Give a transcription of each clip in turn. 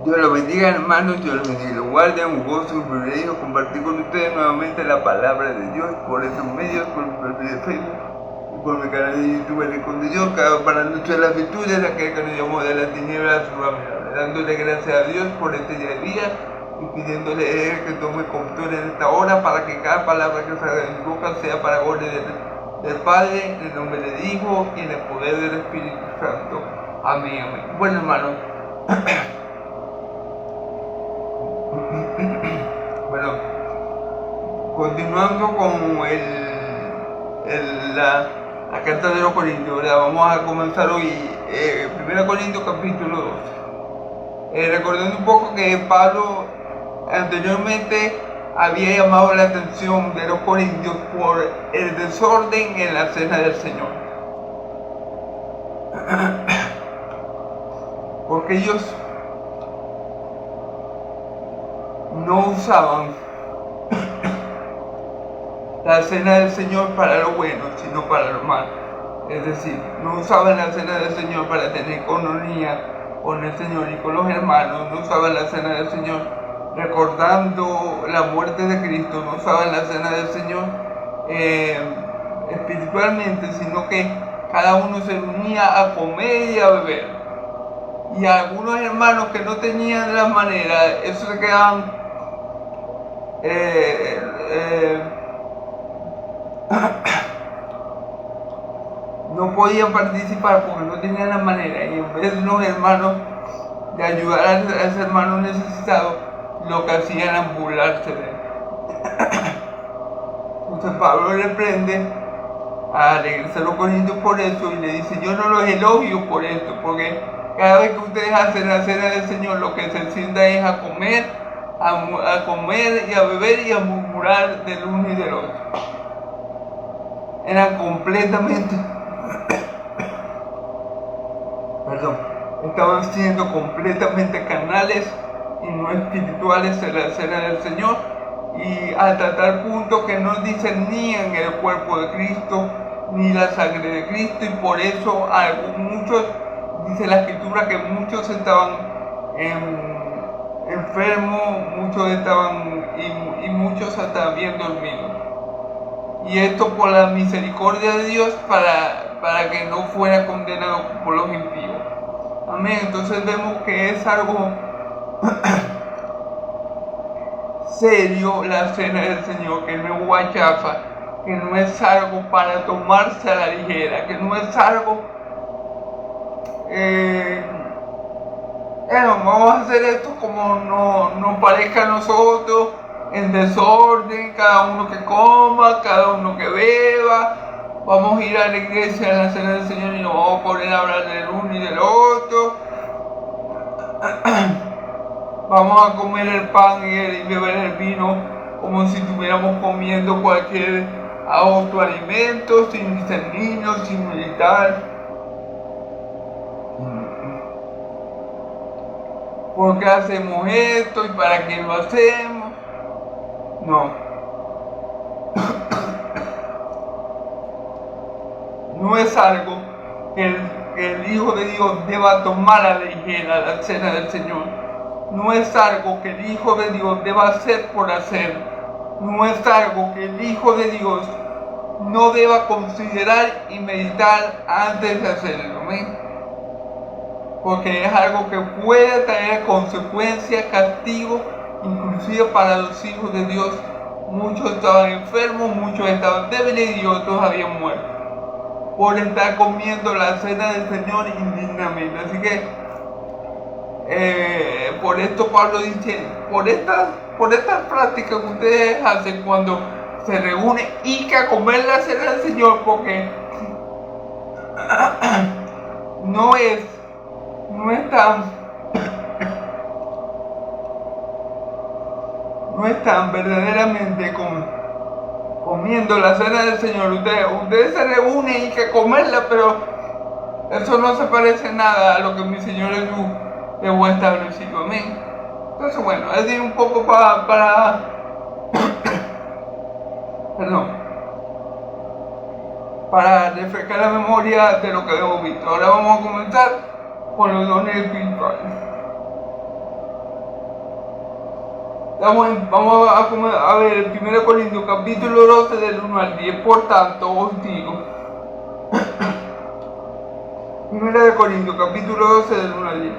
Dios los bendiga, hermanos, Dios los bendiga y los guarde. Un gozo y un privilegio compartir con ustedes nuevamente la palabra de Dios por estos medios, por mi perfil de Facebook, por mi canal de YouTube, El Rincón de Dios, para nuestras las virtudes de aquel que nos llamó de las tinieblas a su amable, dándole gracias a Dios por este día a día y pidiéndole a Él que tome control en esta hora para que cada palabra que salga de mi boca sea para gloria del Padre, en el nombre del Hijo y en el poder del Espíritu Santo. Amén, amén. Bueno, hermanos. Bueno, continuando con la carta de los Corintios, ¿verdad? Vamos a comenzar hoy 1 Corintios capítulo 12. Recordando un poco que Pablo anteriormente había llamado la atención de los corintios por el desorden en la cena del Señor. Porque ellos no usaban la cena del Señor para lo bueno, sino para lo malo. Es decir, no usaban la cena del Señor para tener comunión con el Señor y con los hermanos, no usaban la cena del Señor recordando la muerte de Cristo, no usaban la cena del Señor espiritualmente, sino que cada uno se unía a comer y a beber. Y a algunos hermanos que no tenían la manera, eso se quedaban no podían participar porque no tenían la manera, y en vez de los hermanos de ayudar a ese hermano necesitado, lo que hacían era burlarse de él. Entonces Pablo reprende a los corintios por eso y le dice: yo no los elogio por esto, porque cada vez que ustedes hacen la cena del Señor, lo que se sienta es a comer y a beber y a murmurar del uno y del otro. Eran completamente estaban siendo completamente carnales y no espirituales en la cena del Señor, y hasta tal punto que no discernían el cuerpo de Cristo ni la sangre de Cristo, y por eso muchos, dice la Escritura, que muchos estaban enfermos, muchos estaban y muchos hasta habían dormido. Y esto por la misericordia de Dios para que no fuera condenado por los impíos. Amén. Entonces vemos que es algo serio la cena del Señor, que no es guachafa, que no es algo para tomarse a la ligera, que no es algo vamos a hacer esto como nos parezca a nosotros, en desorden, cada uno que coma, cada uno que beba. Vamos a ir a la iglesia en la cena del Señor y nos vamos a poner a hablar del uno y del otro. Vamos a comer el pan y beber el vino como si estuviéramos comiendo cualquier otro alimento, sin discernir, sin meditar. ¿Por qué hacemos esto y para qué lo hacemos? No. No es algo que el Hijo de Dios deba tomar a la ligera la cena del Señor. No es algo que el Hijo de Dios deba hacer por hacer. No es algo que el Hijo de Dios no deba considerar y meditar antes de hacerlo. ¿Amén? Porque es algo que puede traer consecuencias, castigo, inclusive para los hijos de Dios. Muchos estaban enfermos, muchos estaban débiles y otros habían muerto por estar comiendo la cena del Señor indignamente. Así que por esto Pablo dice: por estas prácticas que ustedes hacen cuando se reúnen y que a comer la cena del Señor, porque no están verdaderamente comiendo la cena del Señor. Ustedes se reúnen y que comerla, pero eso no se parece nada a lo que mi Señor Jesús dejó establecido. Amén. Entonces, bueno, es un poco para refrescar la memoria de lo que hemos visto. Ahora vamos a comenzar con los dones espirituales. Vamos a ver el 1 Corintios capítulo 12 del 1 al 10. Por tanto, os digo. 1 Corintios capítulo 12 del 1 al 10.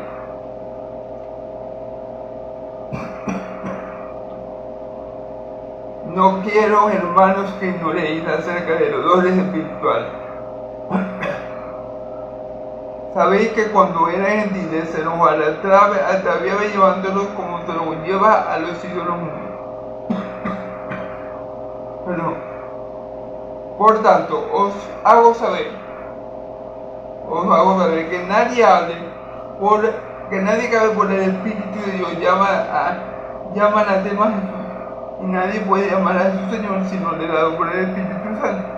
No quiero, hermanos, que ignoréis acerca de los dones espirituales. Sabéis que cuando era gentiles se nos atraviaba llevándolos como se los lleva a los ídolos mundos. Perdón. Por tanto, os hago saber que nadie cabe por el Espíritu de Dios, llama anatema a Jesús, y nadie puede llamar a su Señor si no le dado por el Espíritu Santo.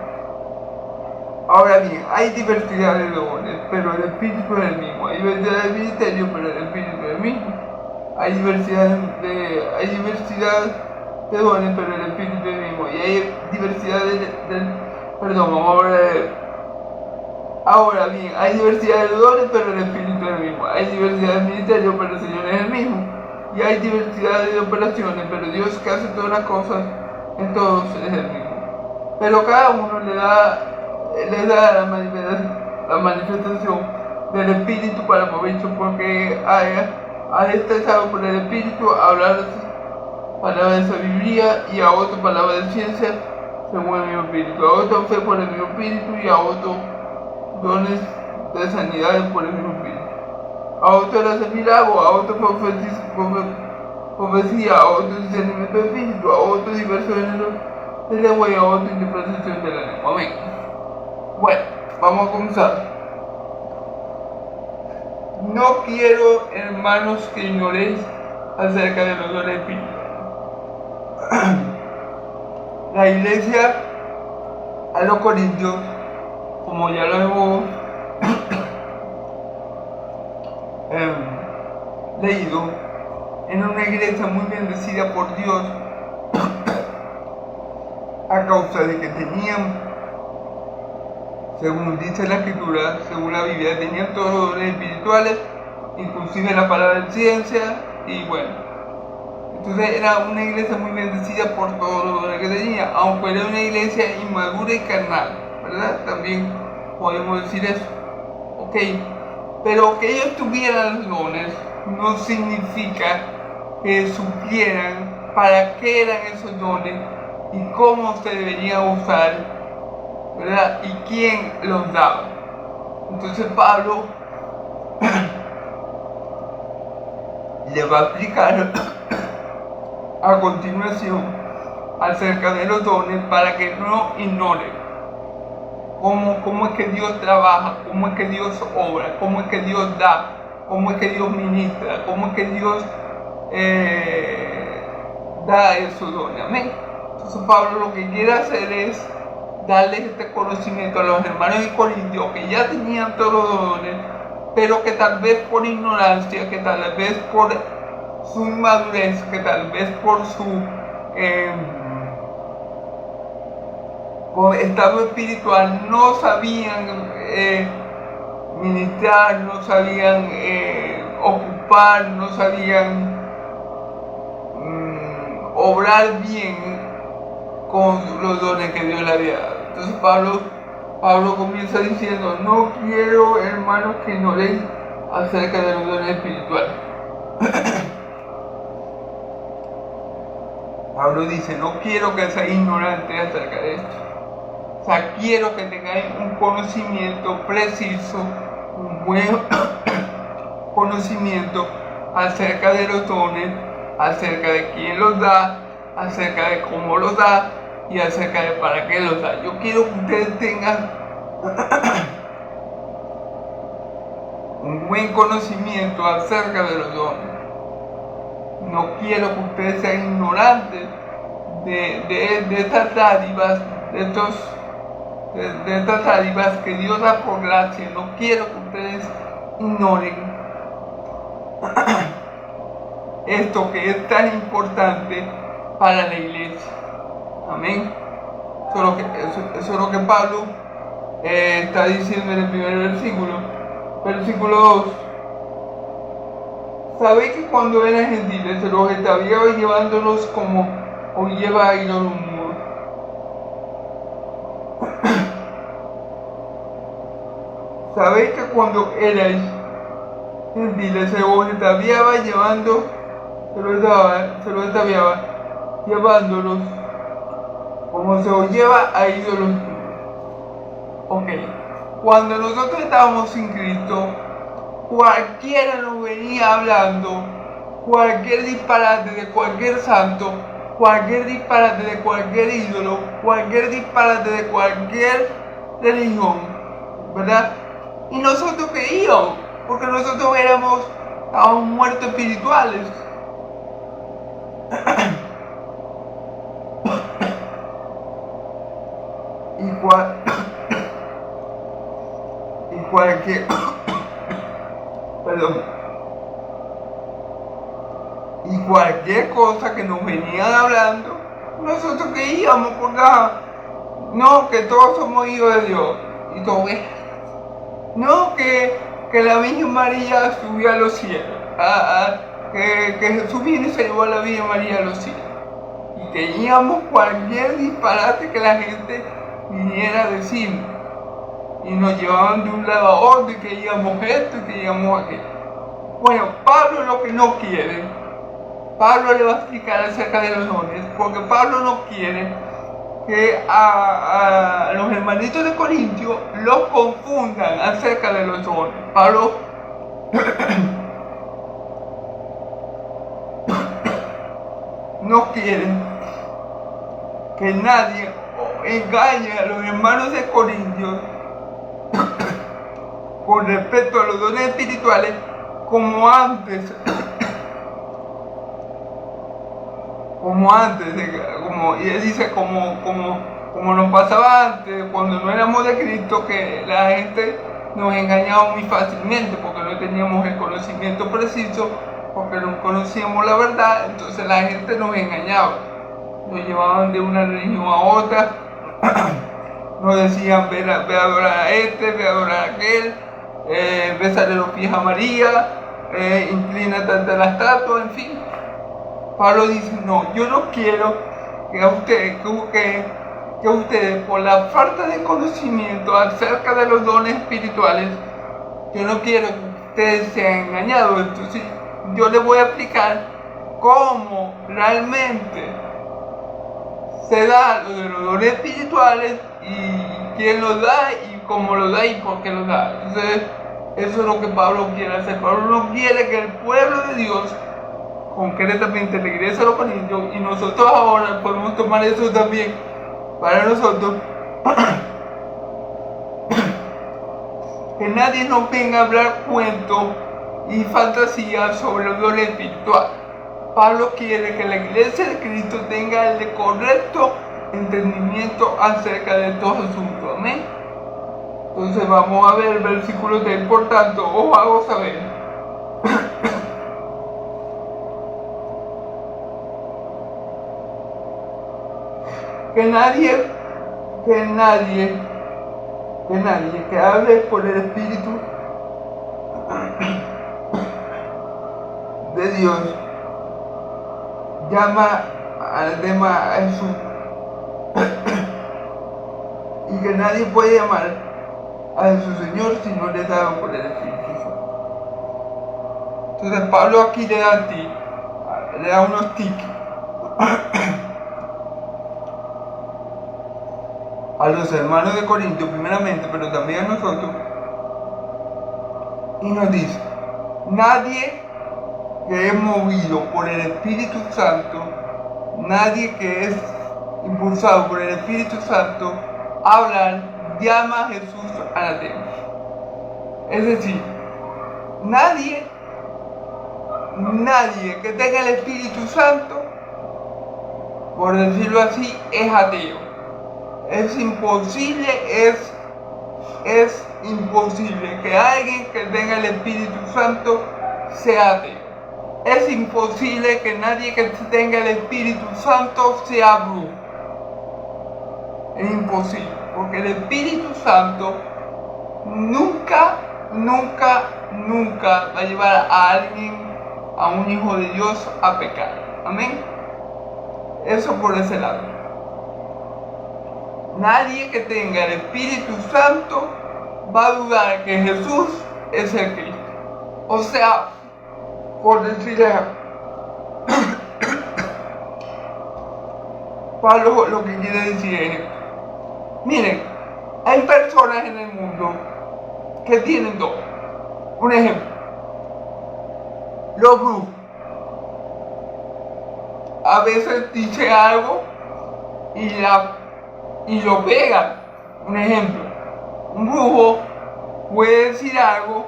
Ahora bien, hay diversidad de dones, pero el Espíritu es el mismo. Hay diversidad de ministerios, pero el Espíritu es el mismo. Hay diversidad de dones, pero el Espíritu es el mismo. Y hay diversidad Ahora bien, hay diversidad de dones, pero el Espíritu es el mismo. Hay diversidad de ministerios, pero el Señor es el mismo. Y hay diversidad de operaciones, pero Dios que hace todas las cosas en todos es el mismo. Pero cada uno le da la manifestación del Espíritu para provecho, porque ha expresado por el Espíritu a hablar palabras de sabiduría, y a otro palabras de ciencia según el mismo Espíritu, a otro fe por el mismo Espíritu, y a otro dones de sanidad por el mismo Espíritu, a otro el hacer milagros, a otro profecía, a otro discernimiento de Espíritu, a otro diversos géneros de lengua, y a otro interpretación de la lengua. Amén. Bueno, vamos a comenzar. No quiero, hermanos, que ignoréis acerca de los dones espirituales. La iglesia a los Corintios, como ya lo hemos leído, era una iglesia muy bendecida por Dios a causa de que tenían, según dice la Escritura, según la Biblia, tenían todos los dones espirituales, inclusive la palabra de ciencia, y bueno. Entonces era una iglesia muy bendecida por todos los dones que tenía, aunque era una iglesia inmadura y carnal, ¿verdad? También podemos decir eso. Ok, pero que ellos tuvieran los dones no significa que supieran para qué eran esos dones y cómo se deberían usar, ¿verdad? Y quién los daba. Entonces Pablo le va a explicar a continuación acerca de los dones para que no ignoren cómo es que Dios trabaja, cómo es que Dios obra, cómo es que Dios da, cómo es que Dios ministra, cómo es que Dios da esos dones. Amén. Entonces Pablo lo que quiere hacer es darles este conocimiento a los hermanos de Corintios que ya tenían todos los dones, pero que tal vez por ignorancia, que tal vez por su inmadurez, que tal vez por su estado espiritual no sabían ministrar, no sabían ocupar, no sabían obrar bien con los dones que Dios le había dado. Entonces Pablo comienza diciendo: no quiero, hermanos, que ignoréis acerca de los dones espirituales. Pablo dice: no quiero que seáis ignorantes acerca de esto. O sea, quiero que tengáis un conocimiento preciso, un buen conocimiento acerca de los dones, acerca de quién los da, acerca de cómo los da y acerca de para qué los da. Yo quiero que ustedes tengan un buen conocimiento acerca de los dones. No quiero que ustedes sean ignorantes de estas dádivas, de estas dádivas que Dios da por gracia. No quiero que ustedes ignoren esto que es tan importante para la iglesia. Amén. Eso es lo que Pablo está diciendo en el primer versículo. Versículo 2. Sabéis que cuando eran gentiles se los extraviaba llevándolos como os lleva a ir a un muro. Sabéis que cuando erais gentiles se los extraviaba llevándolos como se os lleva a ídolos. Ok, cuando nosotros estábamos sin Cristo, cualquiera nos venía hablando, cualquier disparate de cualquier santo, cualquier disparate de cualquier ídolo, cualquier disparate de cualquier religión, ¿verdad? Y nosotros creíamos, porque nosotros estábamos muertos espirituales. y cualquier perdón, y cualquier cosa que nos venían hablando, nosotros creíamos, porque no, que todos somos hijos de Dios, y todo es, no, que la Virgen María subió a los cielos, que Jesús vino y se llevó a la Virgen María a los cielos, y creíamos cualquier disparate que la gente viniera a decir, y nos llevaban de un lado a otro, y creíamos esto y creíamos aquello. Bueno, Pablo lo que no quiere, Pablo le va a explicar acerca de los dones, porque Pablo no quiere que a los hermanitos de Corintio los confundan acerca de los dones. Pablo no quiere que nadie engañe a los hermanos de Corintios con respecto a los dones espirituales, como antes, y él dice, como nos pasaba antes, cuando no éramos de Cristo, que la gente nos engañaba muy fácilmente, porque no teníamos el conocimiento preciso, porque no conocíamos la verdad, entonces la gente nos engañaba, nos llevaban de una religión a otra, nos decían, ve a adorar a este, ve a adorar a aquel, besarle los pies a María, inclínate ante la estatua, en fin. Pablo dice, no, yo no quiero que ustedes, por la falta de conocimiento acerca de los dones espirituales, yo no quiero que ustedes sean engañados. Entonces, yo les voy a explicar cómo realmente se da lo de los dones espirituales, y quién los da, y cómo los da, y por qué los da. Entonces, eso es lo que Pablo quiere hacer. Pablo no quiere que el pueblo de Dios, concretamente la iglesia de los Corintios, y nosotros ahora podemos tomar eso también para nosotros, que nadie nos venga a hablar cuentos y fantasías sobre los dones espirituales. Pablo quiere que la iglesia de Cristo tenga el correcto entendimiento acerca de todo asunto. Amén. Entonces vamos a ver el versículo 3. Por tanto, os hago saber que nadie que hable por el Espíritu de Dios llama al tema a Jesús, y que nadie puede llamar a su Señor si no le da por el Espíritu Santo. Entonces Pablo aquí le da unos tips a los hermanos de Corinto primeramente, pero también a nosotros, y nos dice, nadie que es movido por el Espíritu Santo, nadie que es impulsado por el Espíritu Santo a hablar, llama a Jesús anatema. Es decir, nadie que tenga el Espíritu Santo, por decirlo así, es ateo. Es imposible que alguien que tenga el Espíritu Santo sea ateo. Es imposible que nadie que tenga el Espíritu Santo sea brujo. Es imposible, porque el Espíritu Santo nunca va a llevar a alguien a un hijo de Dios a pecar. Amén. Eso por ese lado. Nadie que tenga el Espíritu Santo va a dudar que Jesús es el Cristo. O sea, por decirle Pablo lo que quiere decir es esto. Miren, hay personas en el mundo que tienen dos. Un ejemplo, los brujos. A veces dice algo y lo pegan. Un ejemplo, un brujo puede decir algo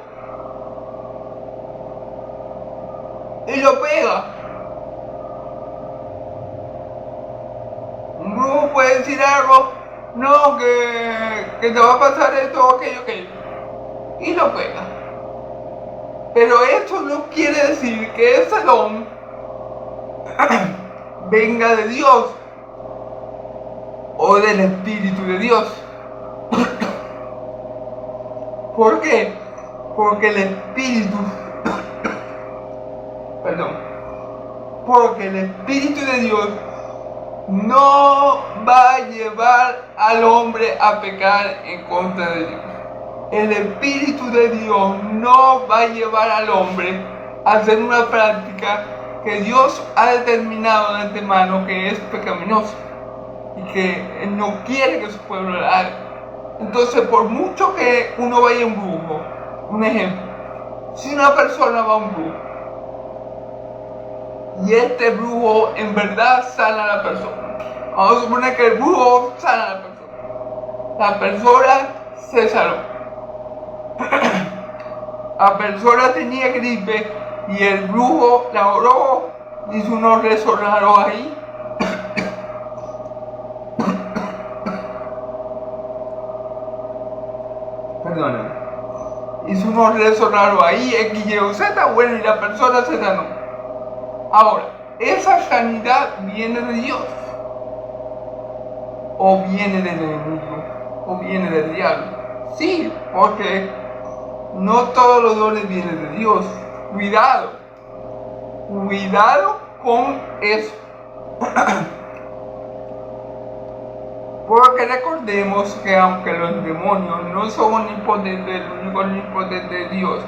y lo pega. Un brujo puede decir algo, no, que te va a pasar esto, aquello, y lo pega. Pero eso no quiere decir que ese don venga de Dios o del Espíritu de Dios. ¿Por qué? Porque el Espíritu porque el Espíritu de Dios no va a llevar al hombre a pecar en contra de Dios. El Espíritu de Dios no va a llevar al hombre a hacer una práctica que Dios ha determinado de antemano que es pecaminosa y que Él no quiere que su pueblo la haga. Entonces, por mucho que uno vaya a un brujo, un ejemplo, si una persona va a un brujo y este brujo en verdad sana a la persona, vamos a suponer que el brujo sana a la persona se sanó. La persona tenía gripe y el brujo la oró, hizo unos rezos raros ahí. Perdóname. Hizo unos rezos raros ahí, X, Y o Z, bueno, y la persona se sanó. Ahora, ¿esa sanidad viene de Dios? ¿O viene del enemigo? ¿O viene del diablo? Sí, porque no todos los dones vienen de Dios. Cuidado con eso. Porque recordemos que aunque los demonios no son omnipotentes, el único omnipotente es Dios.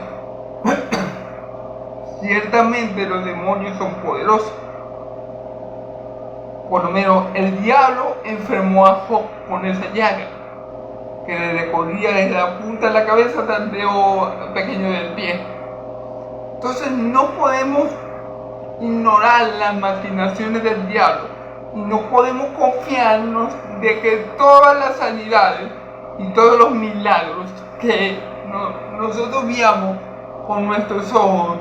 Ciertamente los demonios son poderosos. Por lo menos el diablo enfermó a Job con esa llaga, que le recorría desde la punta de la cabeza hasta el dedo pequeño del pie. Entonces no podemos ignorar las maquinaciones del diablo y no podemos confiarnos de que todas las sanidades y todos los milagros que nosotros veamos con nuestros ojos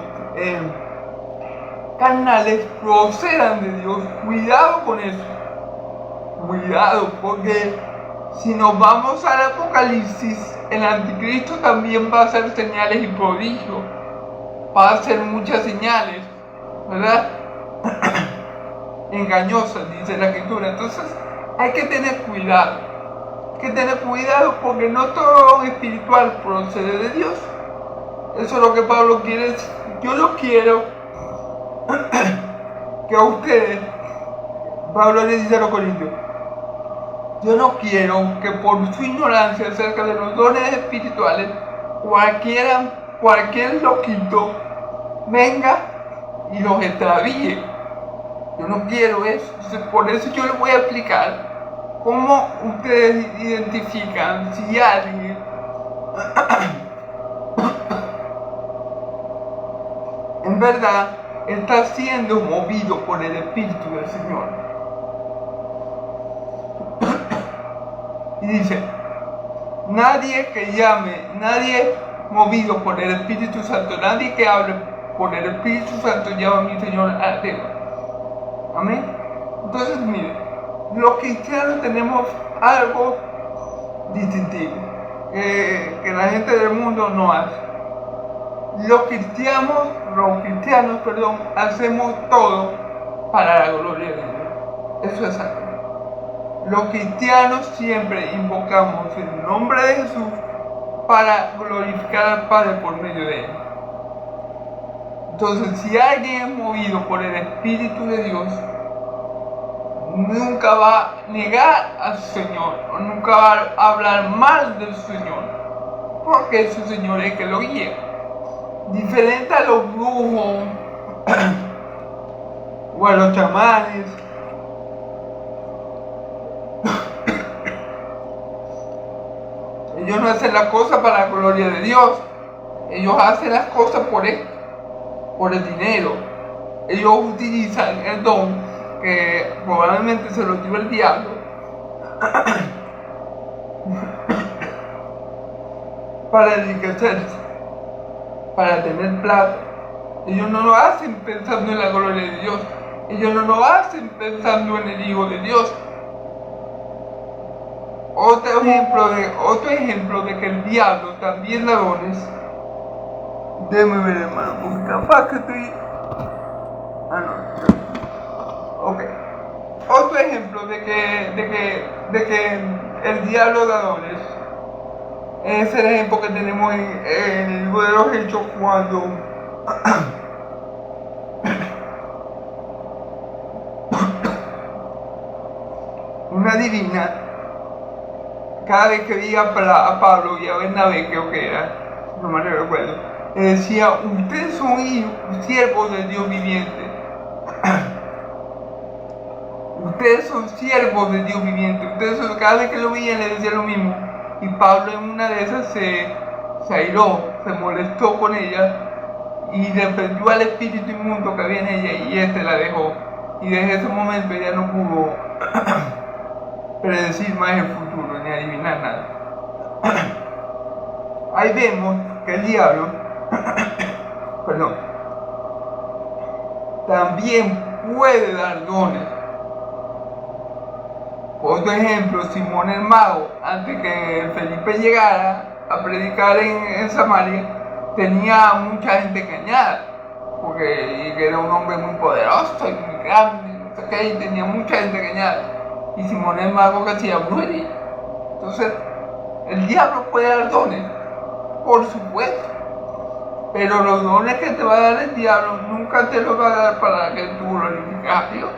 carnales procedan de Dios. Cuidado con eso. Cuidado, porque si nos vamos al Apocalipsis, el anticristo también va a hacer señales y prodigios. Va a hacer muchas señales, ¿verdad? Engañosas, dice la Escritura. Entonces hay que tener cuidado. Hay que tener cuidado porque no todo lo espiritual procede de Dios. Eso es lo que Pablo quiere decir. Yo lo quiero que a ustedes, Pablo le dice a los corintios, yo no quiero que por su ignorancia acerca de los dones espirituales cualquier loquito venga y los extravíe. Yo no quiero eso. Entonces, por eso yo les voy a explicar cómo ustedes identifican si alguien en verdad está siendo movido por el Espíritu del Señor. Y dice, nadie movido por el Espíritu Santo, nadie que hable por el Espíritu Santo llama a mi Señor anatema. Amén. Entonces, miren, los cristianos tenemos algo distintivo que la gente del mundo no hace. Los cristianos, hacemos todo para la gloria de Dios. Eso es algo. Los cristianos siempre invocamos el nombre de Jesús para glorificar al Padre por medio de Él. Entonces, si alguien es movido por el Espíritu de Dios, nunca va a negar a su Señor, o nunca va a hablar mal del Señor, porque su Señor es el que lo guía. Diferente a los brujos o a los chamanes, ellos no hacen las cosas para la gloria de Dios, ellos hacen las cosas por el dinero. Ellos utilizan el don que probablemente se lo dio el diablo para enriquecerse, para tener plata. Ellos no lo hacen pensando en la gloria de Dios, ellos no lo hacen pensando en el Hijo de Dios. Otro ejemplo de que el diablo también da dones. Déjame ver, hermano, porque capaz que estoy... Ok. Otro ejemplo de que el diablo da dones es el ejemplo que tenemos en el libro de los Hechos, cuando una divina, cada vez que veía a Pablo y a Bernabé, creo que era, no me recuerdo, le decía: ustedes son siervos del Dios viviente. Ustedes son siervos del Dios viviente. Cada vez que lo veían le decía lo mismo. Y Pablo en una de esas se airó, se molestó con ella y defendió al espíritu inmundo que había en ella, y la dejó. Y desde ese momento ella no pudo predecir más el futuro ni adivinar nada. Ahí vemos que el diablo también puede dar dones. Otro ejemplo, Simón el mago, antes que Felipe llegara a predicar en Samaria, tenía mucha gente engañada, porque era un hombre muy poderoso y muy grande, no sé qué, y tenía mucha gente engañada. Y Simón el mago que hacía brujería. Entonces, el diablo puede dar dones, por supuesto, pero los dones que te va a dar el diablo nunca te los va a dar para que tú glorifiques a Dios.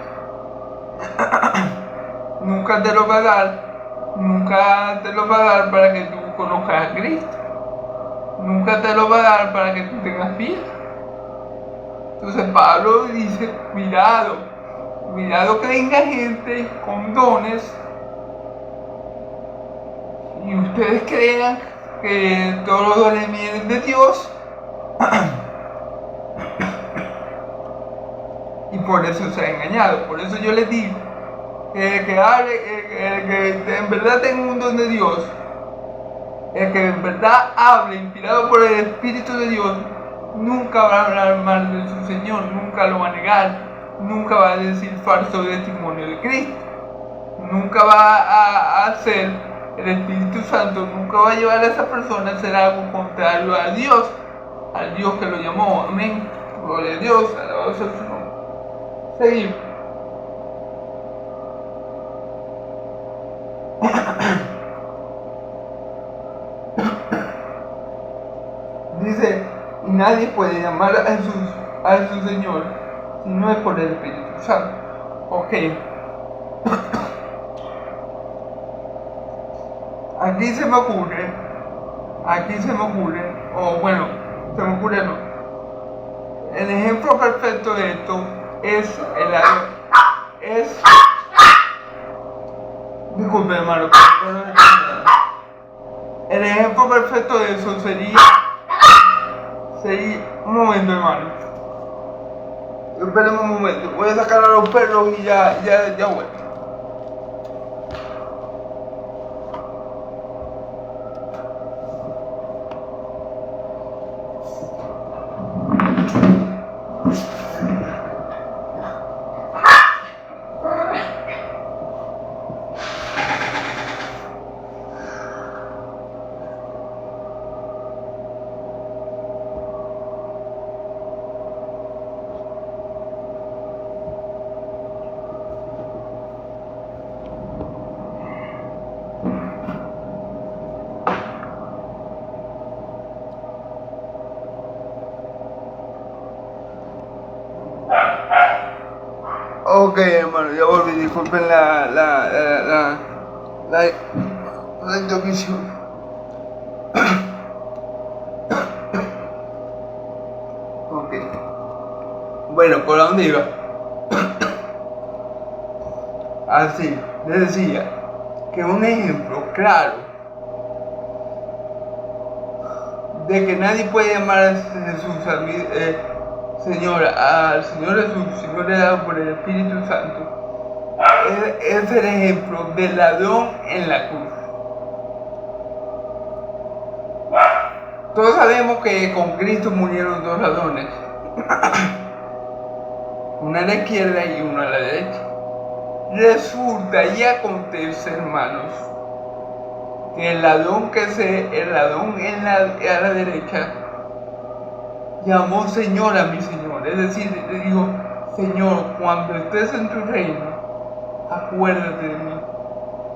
Nunca te lo va a dar para que tú conozcas a Cristo. Nunca te lo va a dar para que tú tengas vida. Entonces Pablo dice: cuidado que venga gente con dones y ustedes crean que todos los dones vienen de Dios y por eso se ha engañado. Por eso yo les digo que en verdad tenga un don de Dios, el que en verdad hable inspirado por el Espíritu de Dios, nunca va a hablar mal de su Señor, nunca lo va a negar, nunca va a decir falso testimonio de Cristo, nunca va a hacer, el Espíritu Santo nunca va a llevar a esa persona a hacer algo contrario a Dios, al Dios que lo llamó. Amén. Gloria a Dios, alabado sea su nombre. Seguimos. Dice: y nadie puede llamar a su Señor si no es por el Espíritu Santo. Ok. Aquí se me ocurre, no. El ejemplo perfecto de esto disculpe, hermano, el ejemplo perfecto de eso sería, un momento, hermano. Espérenme un momento, voy a sacar a los perros y ya vuelvo. Ok, hermano, ya volví. Disculpen la interrupción. Ok. Bueno, ¿por dónde iba? Así, les decía que un ejemplo claro de que nadie puede llamar a Jesús, Señor, al Señor Jesús, Señor le dado por el Espíritu Santo, es el ejemplo del ladrón en la cruz. Todos sabemos que con Cristo murieron dos ladrones, uno a la izquierda y uno a la derecha. Resulta y acontece, hermanos, que el ladrón a la derecha llamó Señor a mi Señor, es decir, le dijo: Señor, cuando estés en tu reino, acuérdate de mí.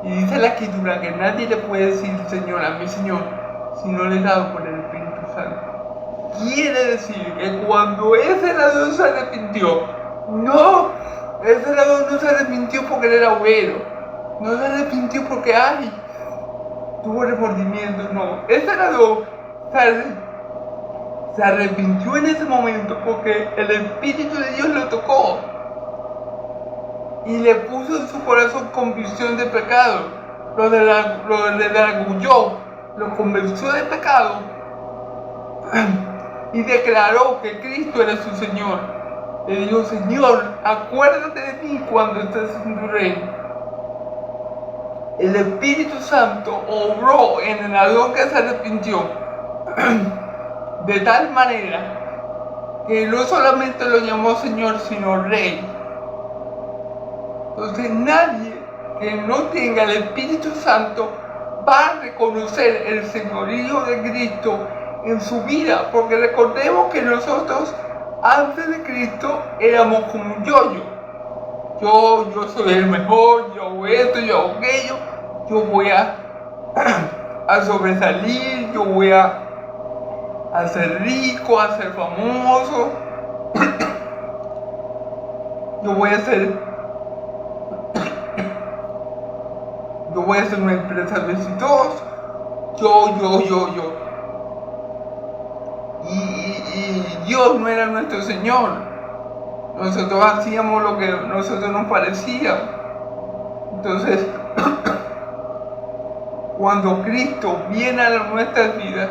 Y dice la Escritura que nadie le puede decir Señor a mi Señor si no le es dado por el Espíritu Santo. Quiere decir que cuando ese ladrón se arrepintió, ese ladrón no se arrepintió porque él era bueno, no se arrepintió porque tuvo remordimiento, no. Ese ladrón se arrepintió en ese momento porque el Espíritu de Dios lo tocó y le puso en su corazón convicción de pecado, lo desargulló, lo convenció de pecado y declaró que Cristo era su Señor. Le dijo: Señor, acuérdate de mí cuando estés en tu reino. El Espíritu Santo obró en el ladrón que se arrepintió de tal manera que no solamente lo llamó Señor, sino Rey. Entonces nadie que no tenga el Espíritu Santo va a reconocer el señorío de Cristo en su vida, porque recordemos que nosotros antes de Cristo éramos como un yo-yo. Yo soy el mejor, yo hago esto, yo hago aquello, yo voy a sobresalir, yo voy a ser rico, a ser famoso, yo voy a ser una empresa exitosa, yo. Y Dios no era nuestro Señor. Nosotros hacíamos lo que a nosotros nos parecía. Entonces, cuando Cristo viene a nuestras vidas,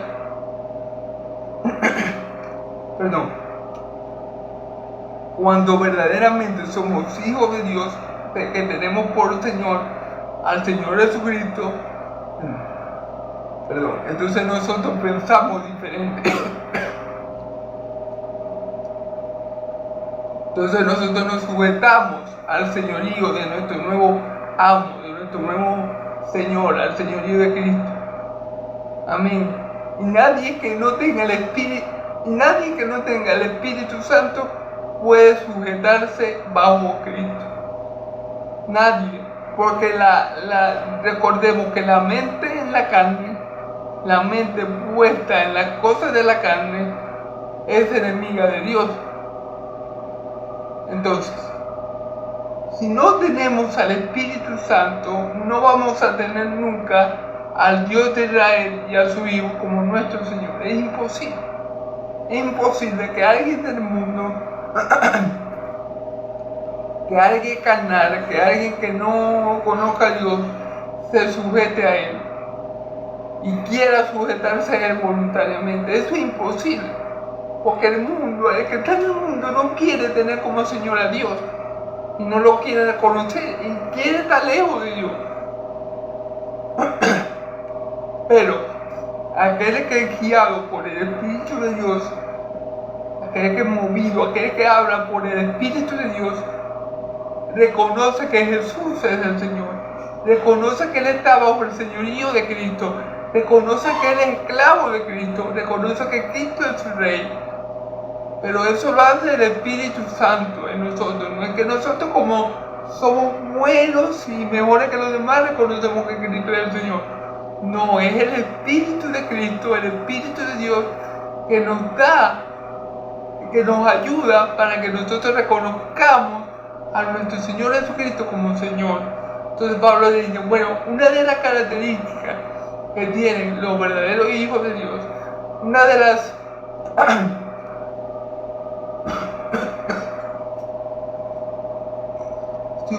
cuando verdaderamente somos hijos de Dios, que tenemos por Señor al Señor Jesucristo, entonces nosotros pensamos diferente. Entonces nosotros nos sujetamos al señorío de nuestro nuevo amo, de nuestro nuevo Señor, al señorío de Cristo. Amén. Y nadie que no tenga el Espíritu Santo puede sujetarse bajo Cristo. Nadie. Porque recordemos que la mente en la carne, la mente puesta en las cosas de la carne, es enemiga de Dios. Entonces, si no tenemos al Espíritu Santo, no vamos a tener nunca al Dios de Israel y a su Hijo como nuestro Señor. Es imposible. Es imposible que alguien del mundo, que alguien carnal, que alguien que no conozca a Dios, se sujete a Él y quiera sujetarse a Él voluntariamente. Eso es imposible. Porque el que está en el mundo no quiere tener como Señor a Dios. Y no lo quiere reconocer. Y quiere estar lejos de Dios. Pero aquel que es guiado por el Espíritu de Dios, aquel que es movido, aquel que habla por el Espíritu de Dios, reconoce que Jesús es el Señor. Reconoce que Él está bajo el señorío de Cristo. Reconoce que Él es esclavo de Cristo. Reconoce que Cristo es su Rey. Pero eso lo hace el Espíritu Santo en nosotros. No es que nosotros, como somos buenos y mejores que los demás, reconocemos que Cristo es el Señor. No, es el Espíritu de Cristo, el Espíritu de Dios, que nos da, que nos ayuda para que nosotros reconozcamos a nuestro Señor Jesucristo como Señor. Entonces Pablo le dice, bueno, una de las características que tienen los verdaderos hijos de Dios, una de las si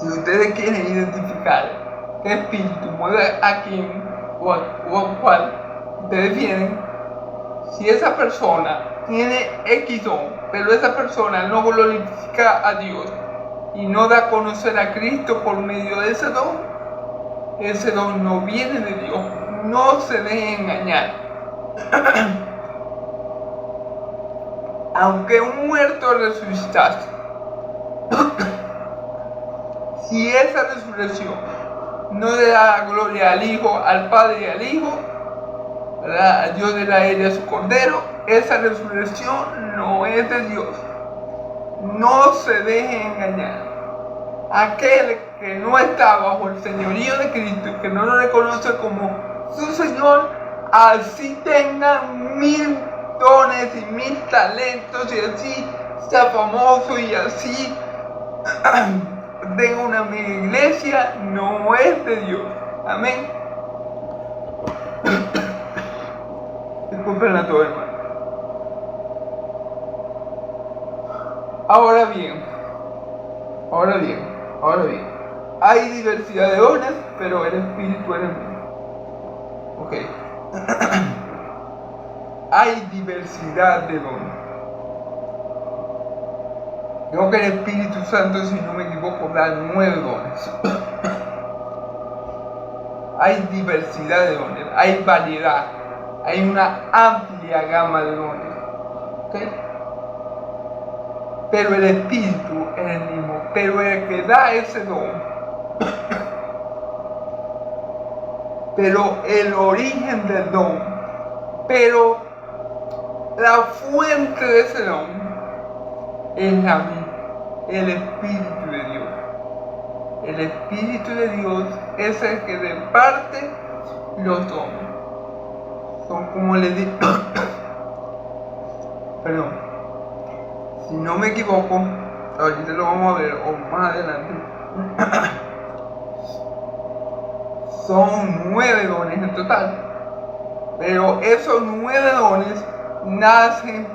ustedes quieren identificar qué espíritu mueve a quién o a cuál ustedes vienen, si esa persona tiene X don, pero esa persona no glorifica a Dios y no da a conocer a Cristo por medio de ese don no viene de Dios. No se dejen engañar. Aunque un muerto resucitase, si esa resurrección no le da gloria al Hijo, al Padre y al Hijo, ¿verdad?, a Dios de la era y a su Cordero, esa resurrección no es de Dios. No se dejen engañar. Aquel que no está bajo el señorío de Cristo y que no lo reconoce como su Señor, así tenga 1000 dones y 1000 talentos y así sea famoso y así tenga una mega iglesia, no es de Dios. Amén. Disculpen a todo, hermano. Ahora bien, hay diversidad de dones, pero el Espíritu es el mismo. Ok. Hay diversidad de dones. Creo que el Espíritu Santo, si no me equivoco, da 9 dones. Hay diversidad de dones, hay variedad, hay una amplia gama de dones. ¿Okay? Pero el Espíritu es el mismo, pero el que da ese don, pero el origen del don, pero la fuente de ese don es la misma, el Espíritu de Dios. El Espíritu de Dios es el que reparte los dones. Son como les digo, perdón, si no me equivoco, ahorita lo vamos a ver o más adelante, son 9 dones en total, pero esos 9 dones nacen,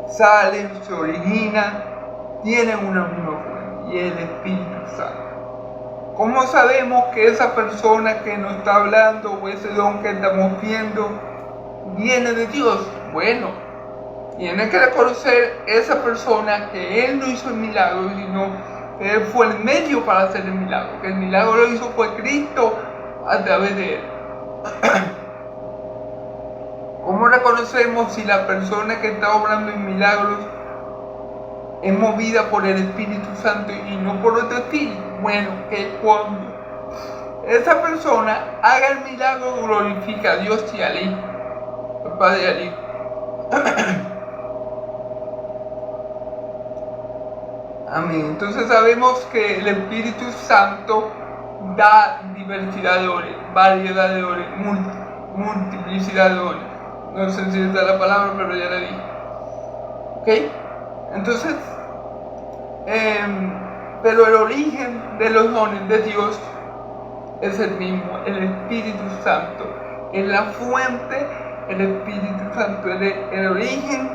salen, se originan, tienen una misma fuente, y el Espíritu Santo. ¿Cómo sabemos que esa persona que nos está hablando o ese don que estamos viendo viene de Dios? Bueno, tiene que reconocer esa persona que Él no hizo el milagro, sino que Él fue el medio para hacer el milagro, que el milagro lo hizo fue Cristo a través de Él. ¿Cómo reconocemos si la persona que está obrando en milagros es movida por el Espíritu Santo y no por otro espíritu? Bueno, que cuando esa persona haga el milagro glorifica a Dios y al Hijo, al Padre y al Hijo. Amén. Entonces sabemos que el Espíritu Santo da diversidad de dones, variedad de dones, multiplicidad de dones. No sé si esa es la palabra, pero ya la dije. ¿Ok? Entonces, pero el origen de los dones de Dios es el mismo, el Espíritu Santo. Es la fuente, el Espíritu Santo es el origen,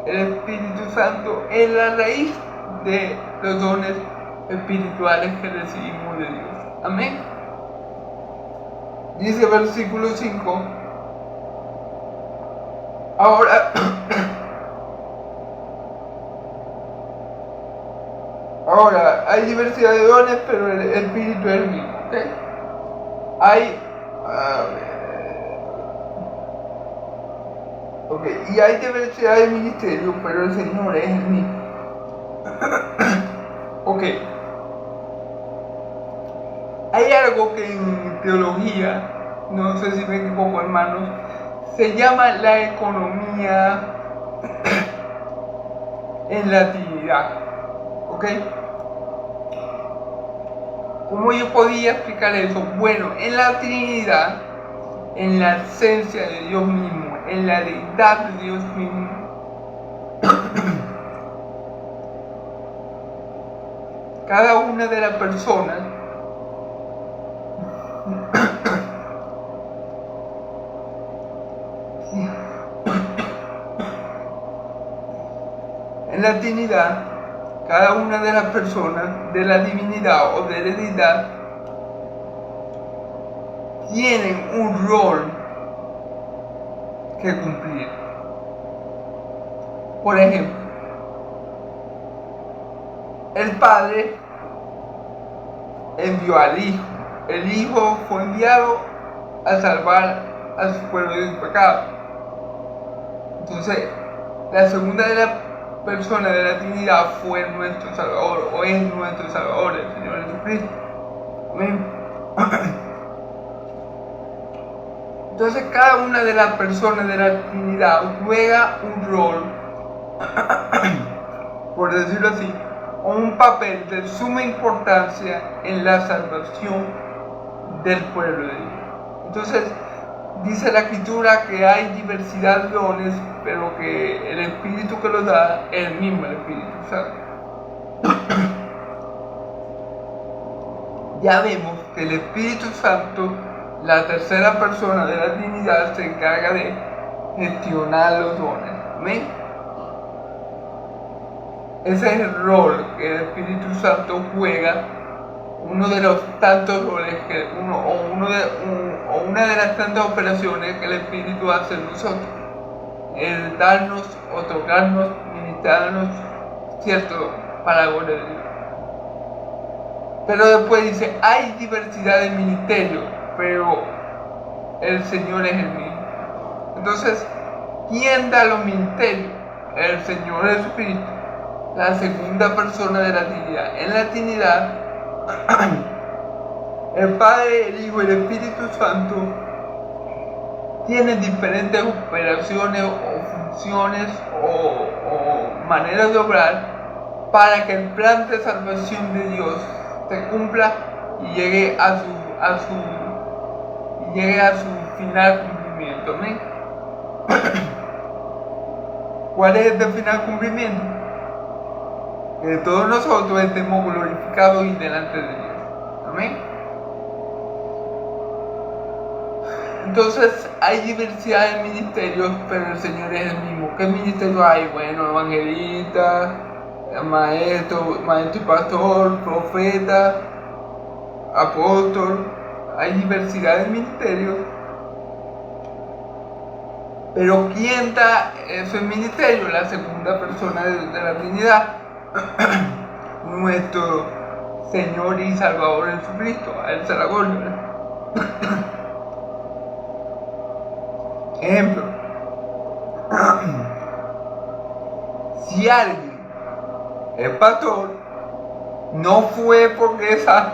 el Espíritu Santo es la raíz de los dones espirituales que recibimos de Dios. Amén. Dice versículo 5. Ahora, hay diversidad de dones, pero el Espíritu es el mismo. ¿Okay? Y hay diversidad de ministerios, pero el Señor es el mismo. Ok. Hay algo que en teología, no sé si me equivoco, hermanos, se llama la economía en la Trinidad. ¿Ok? ¿Cómo yo podía explicar eso? Bueno, en la Trinidad, en la esencia de Dios mismo, en la deidad de Dios mismo. Cada una de las personas en la Trinidad, cada una de las personas de la divinidad o de la deidad tienen un rol que cumplir. Por ejemplo, el Padre envió al Hijo. El Hijo fue enviado a salvar a su pueblo del pecado. Entonces, la segunda de las personas de la Trinidad fue nuestro Salvador, o es nuestro Salvador, el Señor Jesucristo. Amén. Entonces, cada una de las personas de la Trinidad juega un rol, por decirlo así, o un papel de suma importancia en la salvación del pueblo de Dios. Entonces, dice la Escritura que hay diversidad de dones, pero que el Espíritu que los da es el mismo, el Espíritu Santo. Ya vemos que el Espíritu Santo, la tercera persona de la Trinidad, se encarga de gestionar los dones. ¿Amén? Ese es el rol que el Espíritu Santo juega, uno de los tantos roles que una de las tantas operaciones que el Espíritu hace en nosotros, el darnos, otorgarnos, ministrarnos cierto para la gloria de Dios. Pero después dice, hay diversidad de ministerios, pero el Señor es el mismo. Entonces, ¿quién da los ministerios? El Señor Jesucristo, la segunda persona de la Trinidad. En la Trinidad, el Padre, el Hijo y el Espíritu Santo tienen diferentes operaciones o funciones o maneras de obrar para que el plan de salvación de Dios se cumpla y llegue a su final cumplimiento. ¿Amén? ¿Cuál es este final cumplimiento? Que todos nosotros estemos glorificados y delante de Dios. Amén. Entonces hay diversidad de ministerios, pero el Señor es el mismo. ¿Qué ministerio hay? Bueno, evangelista, maestro y pastor, profeta, apóstol. Hay diversidad de ministerios. Pero ¿quién da ese ministerio? La segunda persona de la Trinidad. Nuestro Señor y Salvador Jesucristo. A Él se la gloria. Ejemplo. Si alguien es pastor, no fue porque esa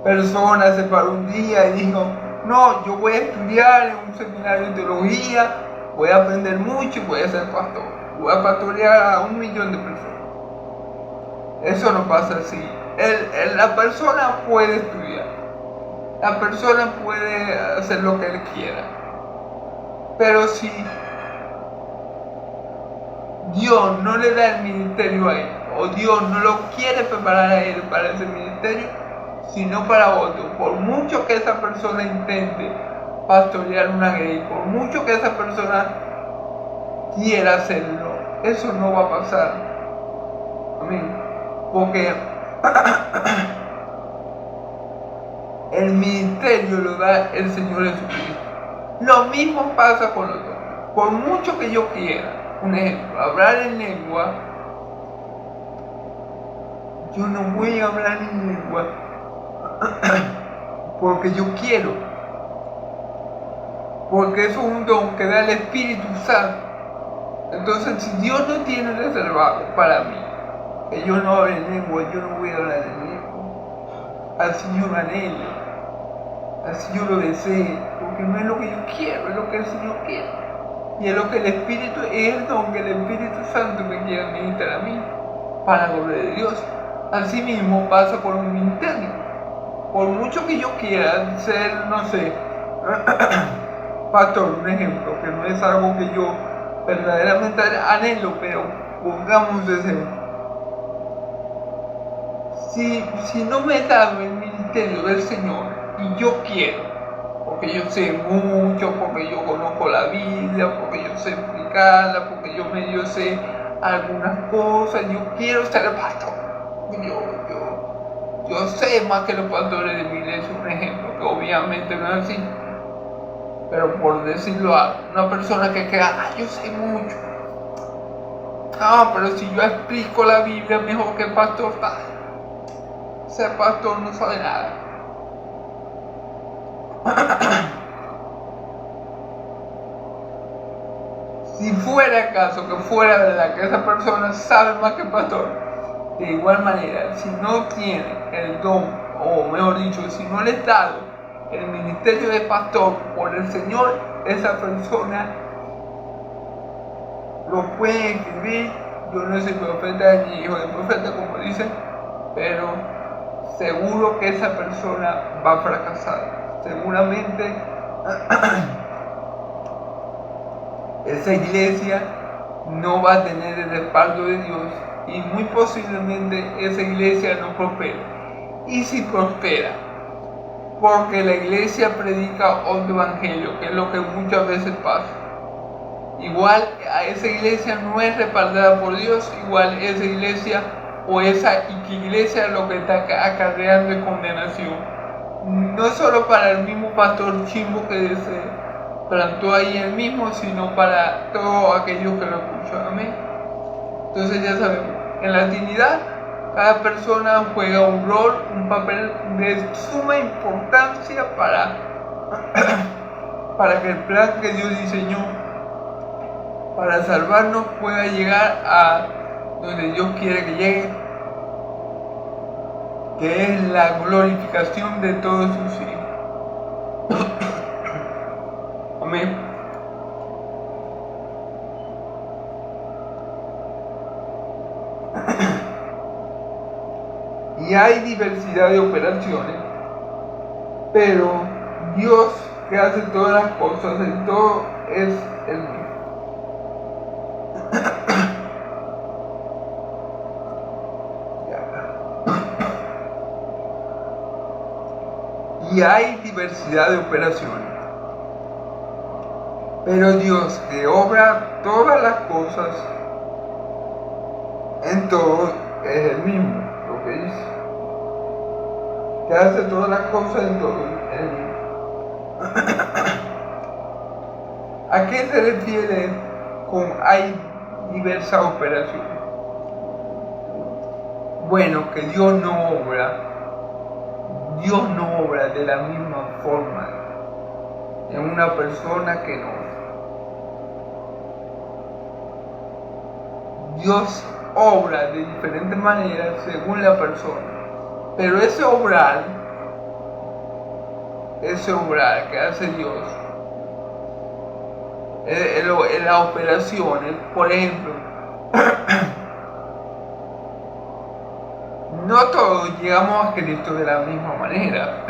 persona se paró un día y dijo, no, yo voy a estudiar en un seminario de teología, voy a aprender mucho y voy a ser pastor. Voy a pastorear a 1 millón de personas. Eso no pasa así. La persona puede estudiar. La persona puede hacer lo que él quiera. Pero si Dios no le da el ministerio a él, o Dios no lo quiere preparar a él para ese ministerio, sino para otro, por mucho que esa persona intente pastorear una grey, por mucho que esa persona quiera hacerlo, eso no va a pasar. Amén. Porque el ministerio lo da el Señor Jesucristo. Lo mismo pasa con los dones. Por mucho que yo quiera, un ejemplo, hablar en lengua, yo no voy a hablar en lengua porque yo quiero. Porque eso es un don que da el Espíritu Santo. Entonces, si Dios no tiene reservado para mí que yo no hable en lengua, yo no voy a hablar en lengua. Así yo lo anhelo, así yo lo deseo, porque no es lo que yo quiero, es lo que el Señor quiere. Y es lo que el Espíritu, es el don que el Espíritu Santo me quiere ministrar a mí, para la gloria de Dios. Así mismo pasa por un ministerio. Por mucho que yo quiera ser, no sé, pastor, un ejemplo, que no es algo que yo verdaderamente anhelo, pero pongamos ese. Si no me he dado el ministerio del Señor y yo quiero, porque yo sé mucho, porque yo conozco la Biblia, porque yo sé explicarla, porque yo medio sé algunas cosas, yo quiero ser pastor. Yo sé más que los pastores de mi iglesia, un ejemplo, que obviamente no es así. Pero por decirlo a una persona que crea, yo sé mucho. Pero si yo explico la Biblia mejor que el pastor, ese pastor no sabe nada. Si fuera el caso, que fuera verdad que esa persona sabe más que el pastor, de igual manera, si no tiene el don, o mejor dicho, si no le es dado el ministerio de pastor por el Señor, esa persona lo puede escribir. Yo no soy profeta ni hijo de profeta, como dicen, pero seguro que esa persona va a fracasar. Seguramente esa iglesia no va a tener el respaldo de Dios y muy posiblemente esa iglesia no prospere. Y si prospera, porque la iglesia predica otro evangelio, que es lo que muchas veces pasa. Igual a esa iglesia no es respaldada por Dios, igual esa iglesia o esa iglesia lo que está acarreando es condenación. No solo para el mismo pastor chimbo que se plantó ahí el mismo, sino para todos aquellos que lo escuchan. Amén. Entonces ya sabemos, en la Trinidad cada persona juega un rol, un papel de suma importancia para que el plan que Dios diseñó para salvarnos pueda llegar a donde Dios quiere que llegue, que es la glorificación de todos sus hijos. Amén. Y hay diversidad de operaciones, pero Dios que hace todas las cosas, en todo es el mismo. Y hay diversidad de operaciones, pero Dios que obra todas las cosas en todo es el mismo, lo que dice, que hace todas las cosas en todo es el mismo. ¿A qué se refiere con hay diversas operaciones? Bueno, que Dios no obra de la misma forma en una persona que en otra. Dios obra de diferentes maneras según la persona, pero ese obrar que hace Dios, en las operaciones, por ejemplo, no todos llegamos a Cristo de la misma manera.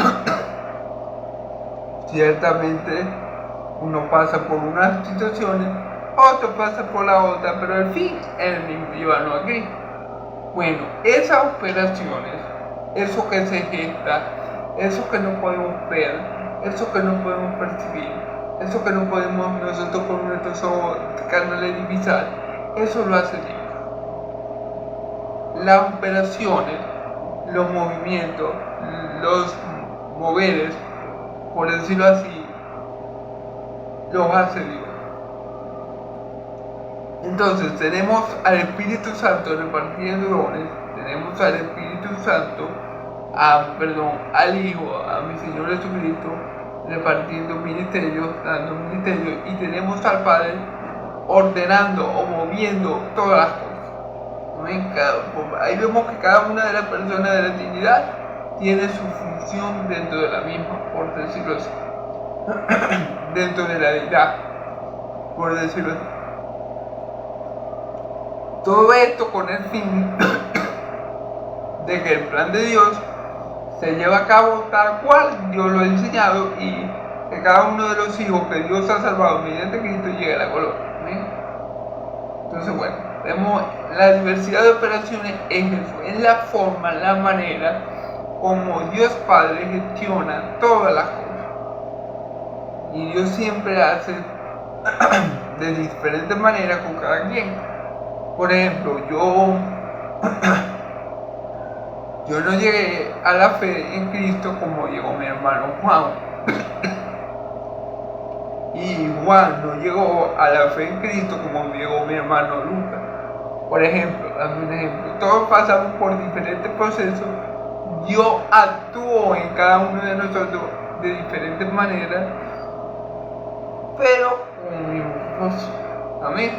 Ciertamente uno pasa por unas situaciones, otro pasa por la otra, pero al fin es el mismo, llevarnos a Cristo. Bueno, esas operaciones, eso que se gesta, eso que no podemos ver, eso que no podemos percibir, eso que no podemos nosotros con nuestros ojos carnales divisar, eso lo hace Dios. Las operaciones, los movimientos, los moveres, por decirlo así, los hace Dios. Entonces tenemos al Espíritu Santo repartiendo dones, tenemos al Espíritu Santo, al Hijo, a mi Señor Jesucristo, repartiendo ministerios, dando ministerios, y tenemos al Padre ordenando o moviendo todas las cosas. Ahí vemos que cada una de las personas de la Trinidad tiene su función dentro de la misma, por decirlo así, dentro de la deidad, por decirlo así. Todo esto con el fin de que el plan de Dios se lleve a cabo tal cual Dios lo ha enseñado y se cada uno de los hijos que Dios ha salvado mediante Cristo llegue a la gloria. ¿Amén? Entonces, bueno, vemos la diversidad de operaciones es eso, es la forma, la manera como Dios Padre gestiona todas las cosas. Y Dios siempre hace de diferentes maneras con cada quien. Por ejemplo, yo no llegué a la fe en Cristo como llegó mi hermano Juan. Y Juan no llegó a la fe en Cristo como llegó mi hermano Lucas. Por ejemplo, dame un ejemplo. Todos pasamos por diferentes procesos. Dios actuó en cada uno de nosotros de diferentes maneras, pero con un mismo propósito. Amén.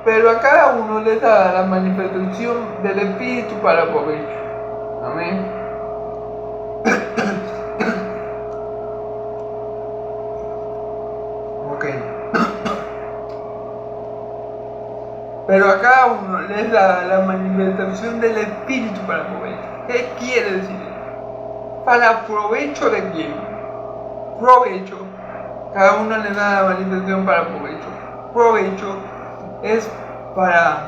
Pero a cada uno le da la manifestación del Espíritu para provecho. Amén. Ok. Pero a cada uno les da la manifestación del Espíritu para provecho. ¿Qué quiere decir? ¿Para provecho de quién? Provecho. Cada uno le da la manifestación para provecho. Provecho es para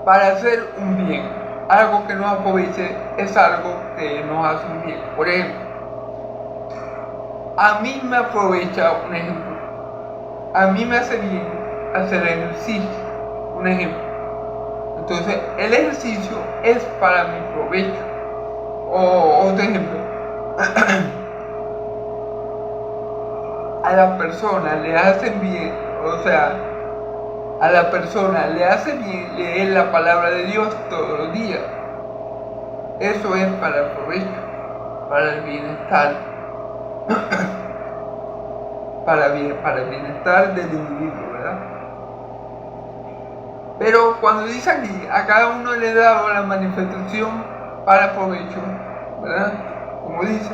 hacer un bien. Algo que nos aproveche es algo que nos hace un bien. Por ejemplo, a mí me aprovecha un ejemplo. A mí me hace bien hacer ejercicio. Un ejemplo. Entonces, el ejercicio es para mi provecho. O otro ejemplo. A la persona le hace bien, o sea, a la persona le hace bien leer la palabra de Dios todos los días. Eso es para el provecho, para el bienestar, para el bienestar del individuo, ¿verdad? Pero cuando dice aquí, a cada uno le he dado la manifestación para provecho, ¿verdad? Como dice,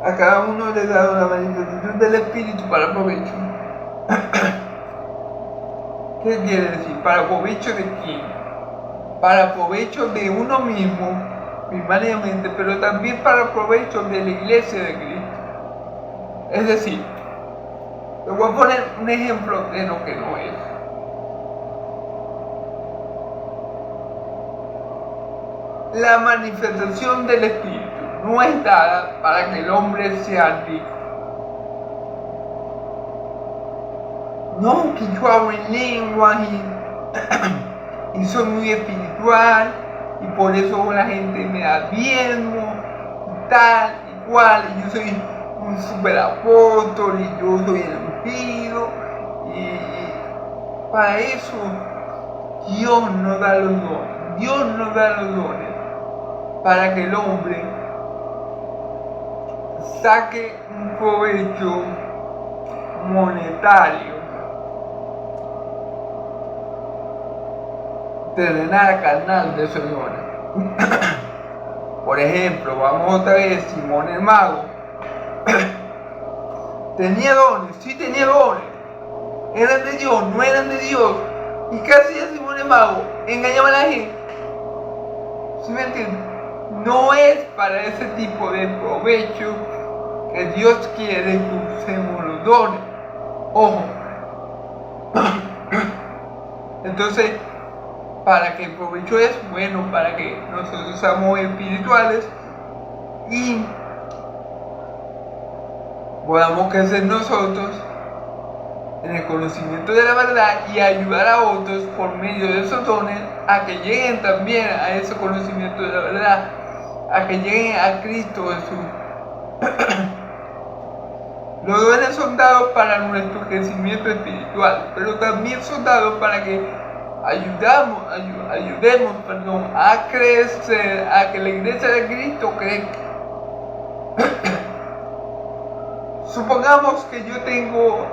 a cada uno le he dado la manifestación del Espíritu para provecho. ¿Qué quiere decir? ¿Para provecho de quién? Para provecho de uno mismo, primariamente, pero también para provecho de la iglesia de Cristo. Es decir, le voy a poner un ejemplo de lo que no es. La manifestación del Espíritu no es dada para que el hombre sea rico. No, que yo hablo en lenguas y soy muy espiritual y por eso la gente me da diezmo y tal y cual, y yo soy un super apóstol y yo soy el ungido, y para eso Dios nos da los dones. Dios nos da los dones para que el hombre saque un provecho monetario, terrenal, carnal de esos dones. Por ejemplo, vamos otra vez, Simón el mago. Tenía dones, sí tenía dones. Eran de Dios, no eran de Dios. ¿Y qué hacía Simón el mago? Engañaba a la gente. ¿Sí me entienden? No es para ese tipo de provecho que Dios quiere que usemos los dones. Ojo. Entonces, para que el provecho es bueno, para que nosotros seamos espirituales y podamos crecer nosotros en el conocimiento de la verdad y ayudar a otros por medio de esos dones a que lleguen también a ese conocimiento de la verdad, a que lleguen a Cristo Jesús. Los dones son dados para nuestro crecimiento espiritual, pero también son dados para que ayudemos a crecer, a que la iglesia de Cristo crezca. Supongamos que yo tengo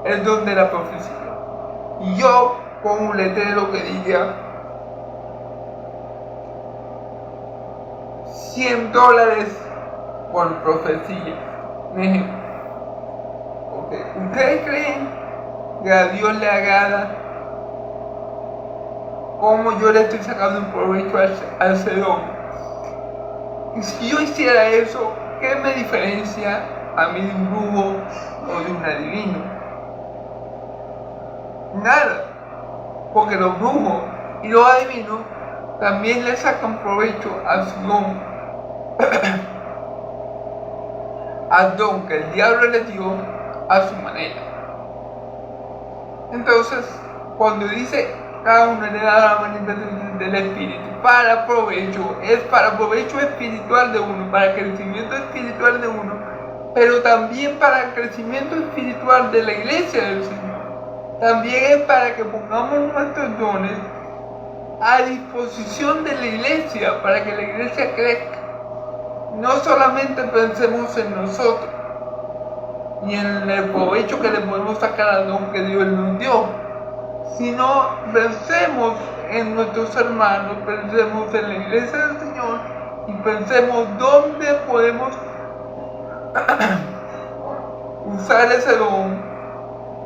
el don de la profecía y yo pongo un letrero que diga $100 por profecía. Un ejemplo. Okay. ¿Ustedes creen que a Dios le agrada cómo yo le estoy sacando un provecho al sedón. Y si yo hiciera eso, ¿qué me diferencia a mí de un brujo o de un adivino? Nada, porque los brujos y los adivinos también le sacan provecho a su don, al don que el diablo le dio a su manera. Entonces, cuando dice cada uno le da la manifestación del Espíritu para provecho, es para provecho espiritual de uno, para el crecimiento espiritual de uno, pero también para el crecimiento espiritual de la iglesia del Señor. También es para que pongamos nuestros dones a disposición de la iglesia, para que la iglesia crezca. No solamente pensemos en nosotros y en el provecho que le podemos sacar al don que Dios nos dio, sino pensemos en nuestros hermanos, pensemos en la iglesia del Señor y pensemos dónde podemos usar ese don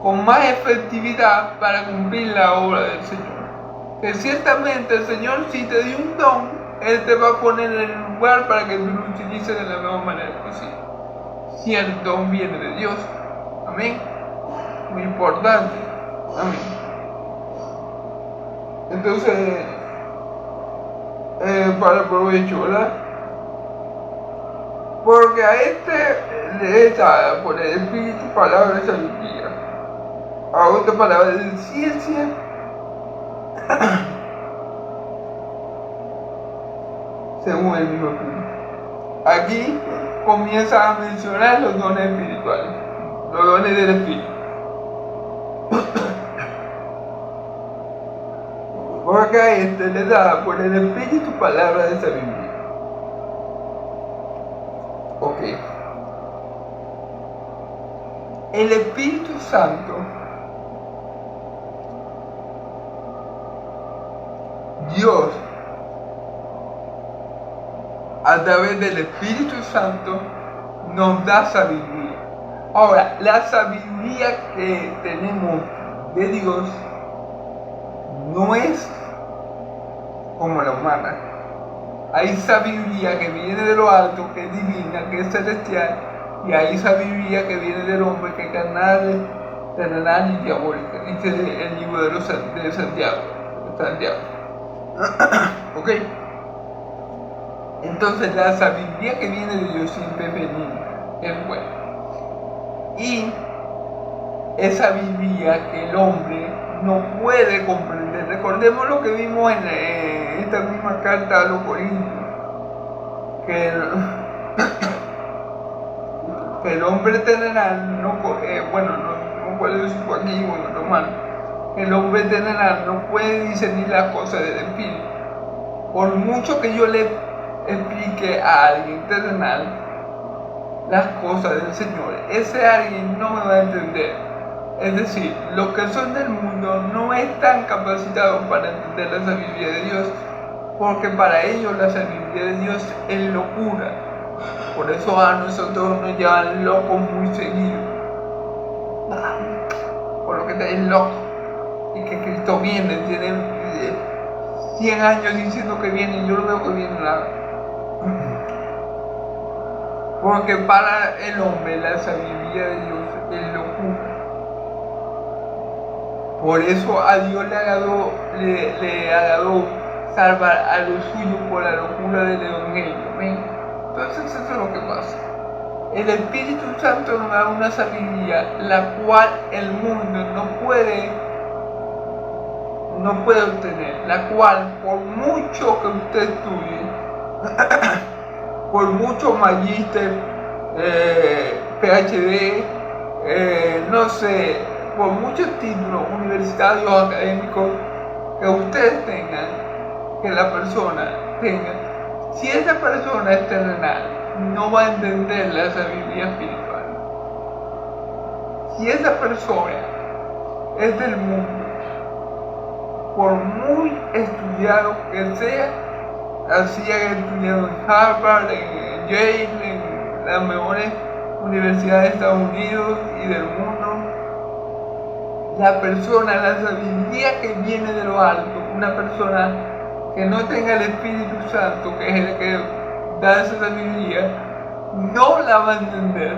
con más efectividad para cumplir la obra del Señor. Que ciertamente el Señor, si te dio un don, Él te va a poner en el lugar para que tú lo utilices de la mejor manera posible. Si el don viene de Dios. Amén. Muy importante. Amén. Entonces, para provecho, ¿verdad? Porque a le es dada por el Espíritu palabra de sabiduría, a otra palabra de ciencia, según el mismo Espíritu. Aquí comienza a mencionar los dones espirituales, los dones del Espíritu. Porque a le da por el Espíritu palabra de sabiduría. Ok. El Espíritu Santo, Dios, a través del Espíritu Santo, nos da sabiduría. Ahora, la sabiduría que tenemos de Dios no es como la humana. Hay sabiduría que viene de lo alto, que es divina, que es celestial, y hay sabiduría que viene del hombre, que es carnal, terrenal y diabólica, dice el libro de Santiago. Ok. Entonces la sabiduría que viene de Dios siempre es benigna, es buena. Y es sabiduría que el hombre no puede comprender. Recordemos lo que vimos en esta misma carta a los Corintios, que el hombre terrenal no puede decir aquí, Romano, el hombre terrenal no puede discernir las cosas del Espíritu. Por mucho que yo le explique a alguien terrenal las cosas del Señor, ese alguien no me va a entender. Es decir, los que son del mundo no están capacitados para entender la sabiduría de Dios, porque para ellos la sabiduría de Dios es locura. Por eso a nosotros nos llaman locos muy seguido. Por lo que te es loco. Y que Cristo viene, tiene 100 años diciendo que viene y yo no veo que viene nada. Porque para el hombre la sabiduría de Dios es locura. Por eso a Dios le agradó salvar a los suyos por la locura del Evangelio. ¿Ven? Entonces eso es lo que pasa. El Espíritu Santo nos da una sabiduría la cual el mundo no puede obtener, la cual por mucho que usted estudie, por mucho magíster, PhD, no sé, por muchos títulos universitarios académicos que ustedes tengan, que la persona tenga, si esa persona es terrenal, no va a entender la sabiduría espiritual. Si esa persona es del mundo, por muy estudiado que sea, así haya estudiado en Harvard, en Yale, en las mejores universidades de Estados Unidos y del mundo, la persona, la sabiduría que viene de lo alto, una persona que no tenga el Espíritu Santo, que es el que da esa sabiduría, no la va a entender.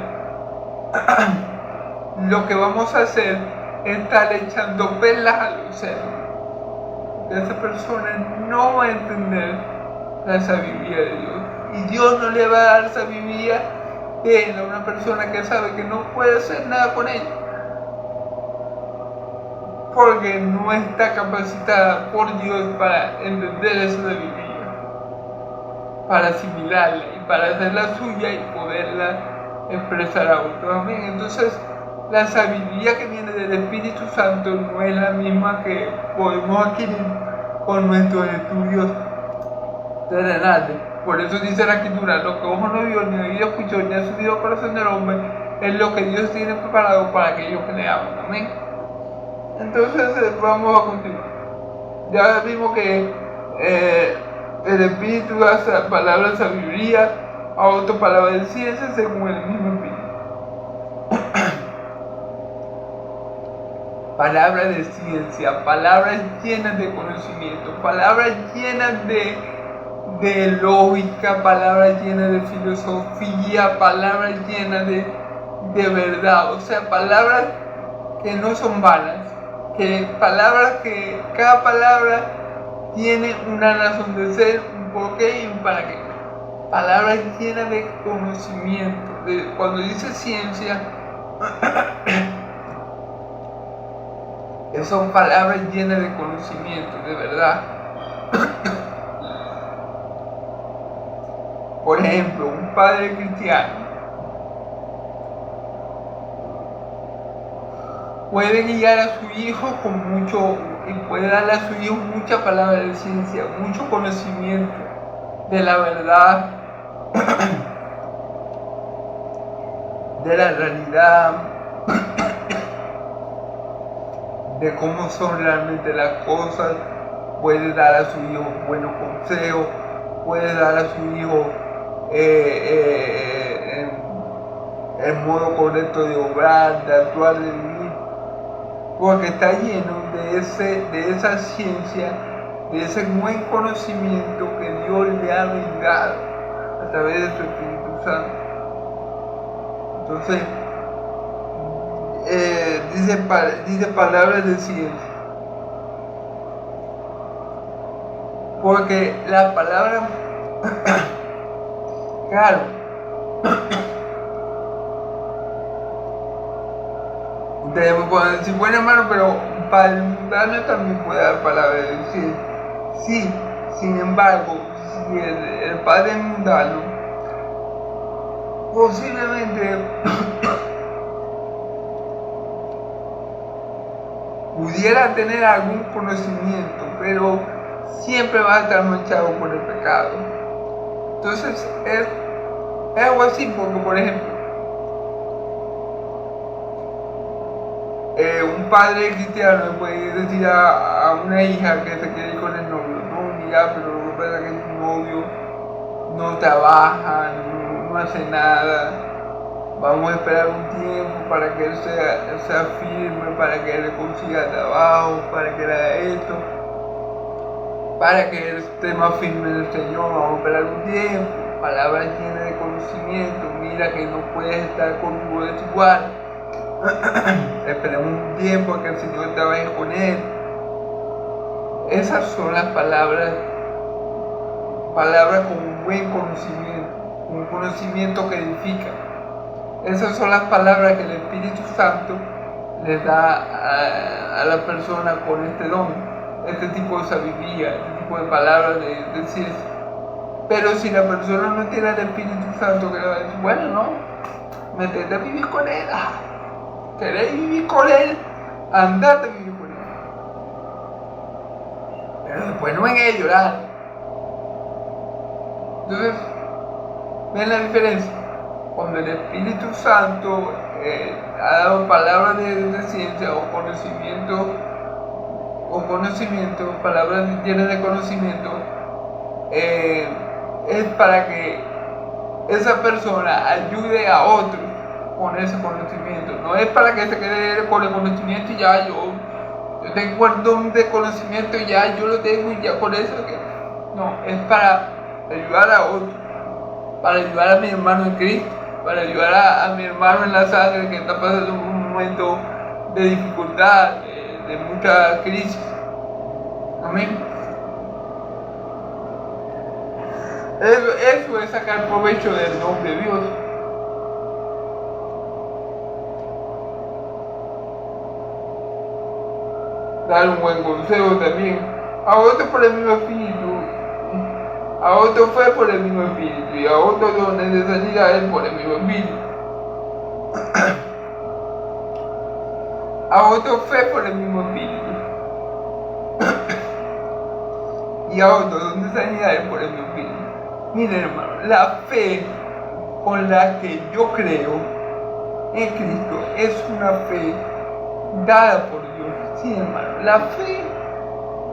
Lo que vamos a hacer es estar echando velas al océano. Esa persona no va a entender la sabiduría de Dios. Y Dios no le va a dar sabiduría de él a una persona que sabe que no puede hacer nada con ella, porque no está capacitada por Dios para entender esa sabiduría, para asimilarla y para hacerla suya y poderla expresar a otros. Amén. Entonces, la sabiduría que viene del Espíritu Santo no es la misma que podemos adquirir con nuestros estudios terrenales. Por eso dice la Escritura: lo que ojo no vio, ni oído escuchó, ni ha subido al corazón del hombre, es lo que Dios tiene preparado para aquellos que le aman. Amén. Entonces vamos a continuar. Ya vimos que el Espíritu da palabra de sabiduría, a otro palabra de ciencia, según el mismo Espíritu. Palabras de ciencia, palabras llenas de conocimiento, palabras llenas de lógica, palabras llenas de filosofía, palabras llenas de verdad, o sea, palabras que no son vanas, que palabras que cada palabra tiene una razón de ser, un porqué y un para qué. Palabras llenas de conocimiento. Cuando dice ciencia, son palabras llenas de conocimiento, de verdad. Por ejemplo, un padre cristiano puede guiar a su hijo con mucho, y puede darle a su hijo mucha palabra de ciencia, mucho conocimiento de la verdad, de la realidad, de cómo son realmente las cosas. Puede dar a su hijo buenos consejos, puede dar a su hijo el modo correcto de obrar, de actuar, de vivir, porque está lleno de esa ciencia, de ese buen conocimiento que Dios le ha brindado a través de su Espíritu Santo. Entonces, dice palabras de ciencia, porque la palabra, claro, ustedes me pueden decir, bueno hermano, pero para el mundano también puede dar palabras de ciencia. Sí, sin embargo, si el padre mundano posiblemente pudiera tener algún conocimiento, pero siempre va a estar manchado por el pecado. Entonces es algo así, porque por ejemplo, un padre cristiano le puede decir a una hija que se quiere ir con el novio: no, mira, pero lo que pasa es que tu novio no trabaja, no hace nada, vamos a esperar un tiempo para que él sea firme, para que él consiga trabajo, para que él haga esto, para que él esté más firme en el Señor, vamos a esperar un tiempo. Palabras llenas de conocimiento: mira que no puedes estar conmigo desigual, esperemos un tiempo a que el Señor trabaje con él. Esas son las palabras con un buen conocimiento, un conocimiento que edifica. Esas son las palabras que el Espíritu Santo le da a la persona con este don, este tipo de sabiduría, este tipo de palabras de ciencia. Pero si la persona no tiene el Espíritu Santo, que le va a decir: bueno, no, metete a vivir con él, querés vivir con él, andate a vivir con él, pero después no venga a llorar. Entonces, ¿ven la diferencia? Cuando el Espíritu Santo ha dado palabras de ciencia o conocimiento, palabras llenas de conocimiento, es para que esa persona ayude a otros con ese conocimiento. No es para que se quede con el conocimiento y ya yo yo tengo el don de conocimiento, ya yo lo tengo y ya con eso, no, es para ayudar a otros, para ayudar a mi hermano en Cristo, para ayudar a mi hermano en la sangre que está pasando un momento de dificultad, de mucha crisis. Amén. Eso es sacar provecho del nombre de Dios. Dar un buen consejo también. A otro por el mismo espíritu. A otro fue por el mismo espíritu. Y a otro dones de sanidades por el mismo espíritu. A otro fue por el mismo espíritu. Y a otro dones de sanidades por el mismo espíritu. Miren, hermano, la fe con la que yo creo en Cristo es una fe dada por Dios. Sí, hermano, la fe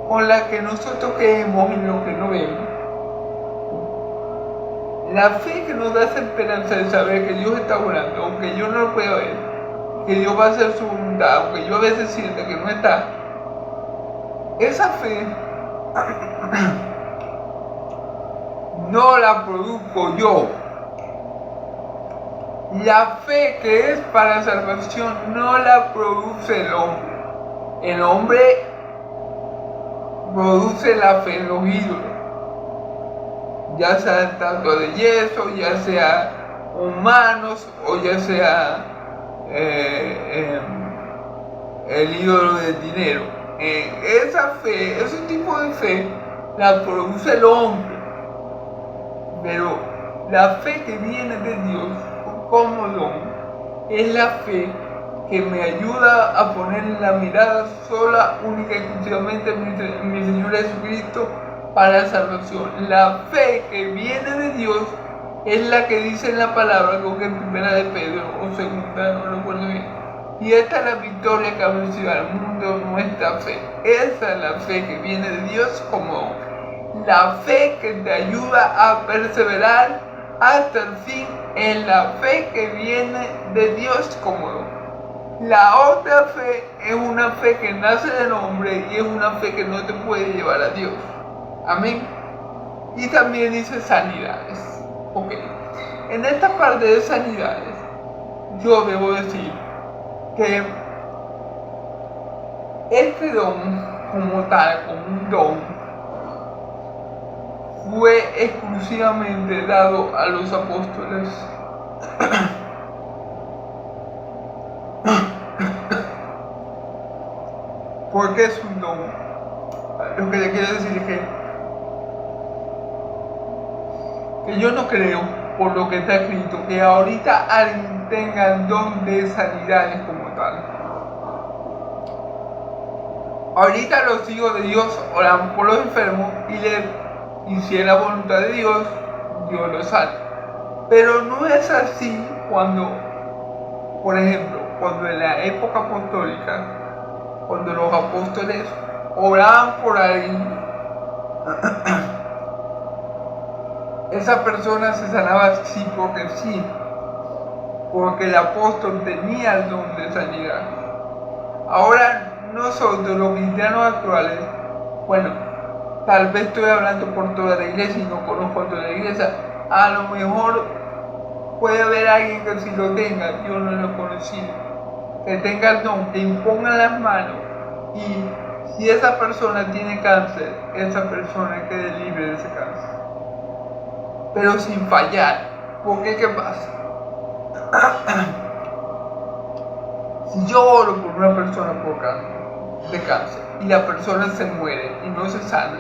con la que nosotros creemos en lo que no vemos. La fe que nos da esa esperanza de saber que Dios está obrando, aunque yo no lo pueda ver, que Dios va a hacer su voluntad, aunque yo a veces sienta que no está. Esa fe no la produzco yo. La fe que es para salvación no la produce el hombre. El hombre produce la fe en los ídolos, ya sea tanto de yeso, ya sea humanos o ya sea el ídolo del dinero. Esa fe, ese tipo de fe la produce el hombre, pero la fe que viene de Dios como don es la fe que me ayuda a poner la mirada sola, única y exclusivamente en mi Señor Jesucristo para la salvación. La fe que viene de Dios es la que dice en la palabra, creo que en primera de Pedro o segunda, no recuerdo bien. Y esta es la victoria que ha vencido al mundo, nuestra fe. Esa es la fe que viene de Dios como la fe que te ayuda a perseverar hasta el fin, en la fe que viene de Dios como don. La otra fe es una fe que nace del hombre y es una fe que no te puede llevar a Dios. Amén. Y también dice sanidades. Ok. En esta parte de sanidades, yo debo decir que este don, como tal, como un don, fue exclusivamente dado a los apóstoles. Porque es un don. Lo que le quiero decir es que yo no creo, por lo que está escrito, que ahorita alguien tenga el don de sanidades como tal. Ahorita los hijos de Dios oran por los enfermos y si es la voluntad de Dios, Dios los sana. Pero no es así cuando, por ejemplo, cuando en la época apostólica, cuando los apóstoles oraban por alguien, esa persona se sanaba sí, porque el apóstol tenía el don de sanidad. Ahora nosotros los cristianos actuales, bueno, tal vez estoy hablando por toda la iglesia y no conozco a toda la iglesia, a lo mejor puede haber alguien que si lo tenga, yo no lo he conocido, que tenga el don, que imponga las manos y si esa persona tiene cáncer, esa persona quede libre de ese cáncer. Pero sin fallar. ¿Por qué? ¿Qué pasa? Si yo oro por una persona de cáncer y la persona se muere y no se sana,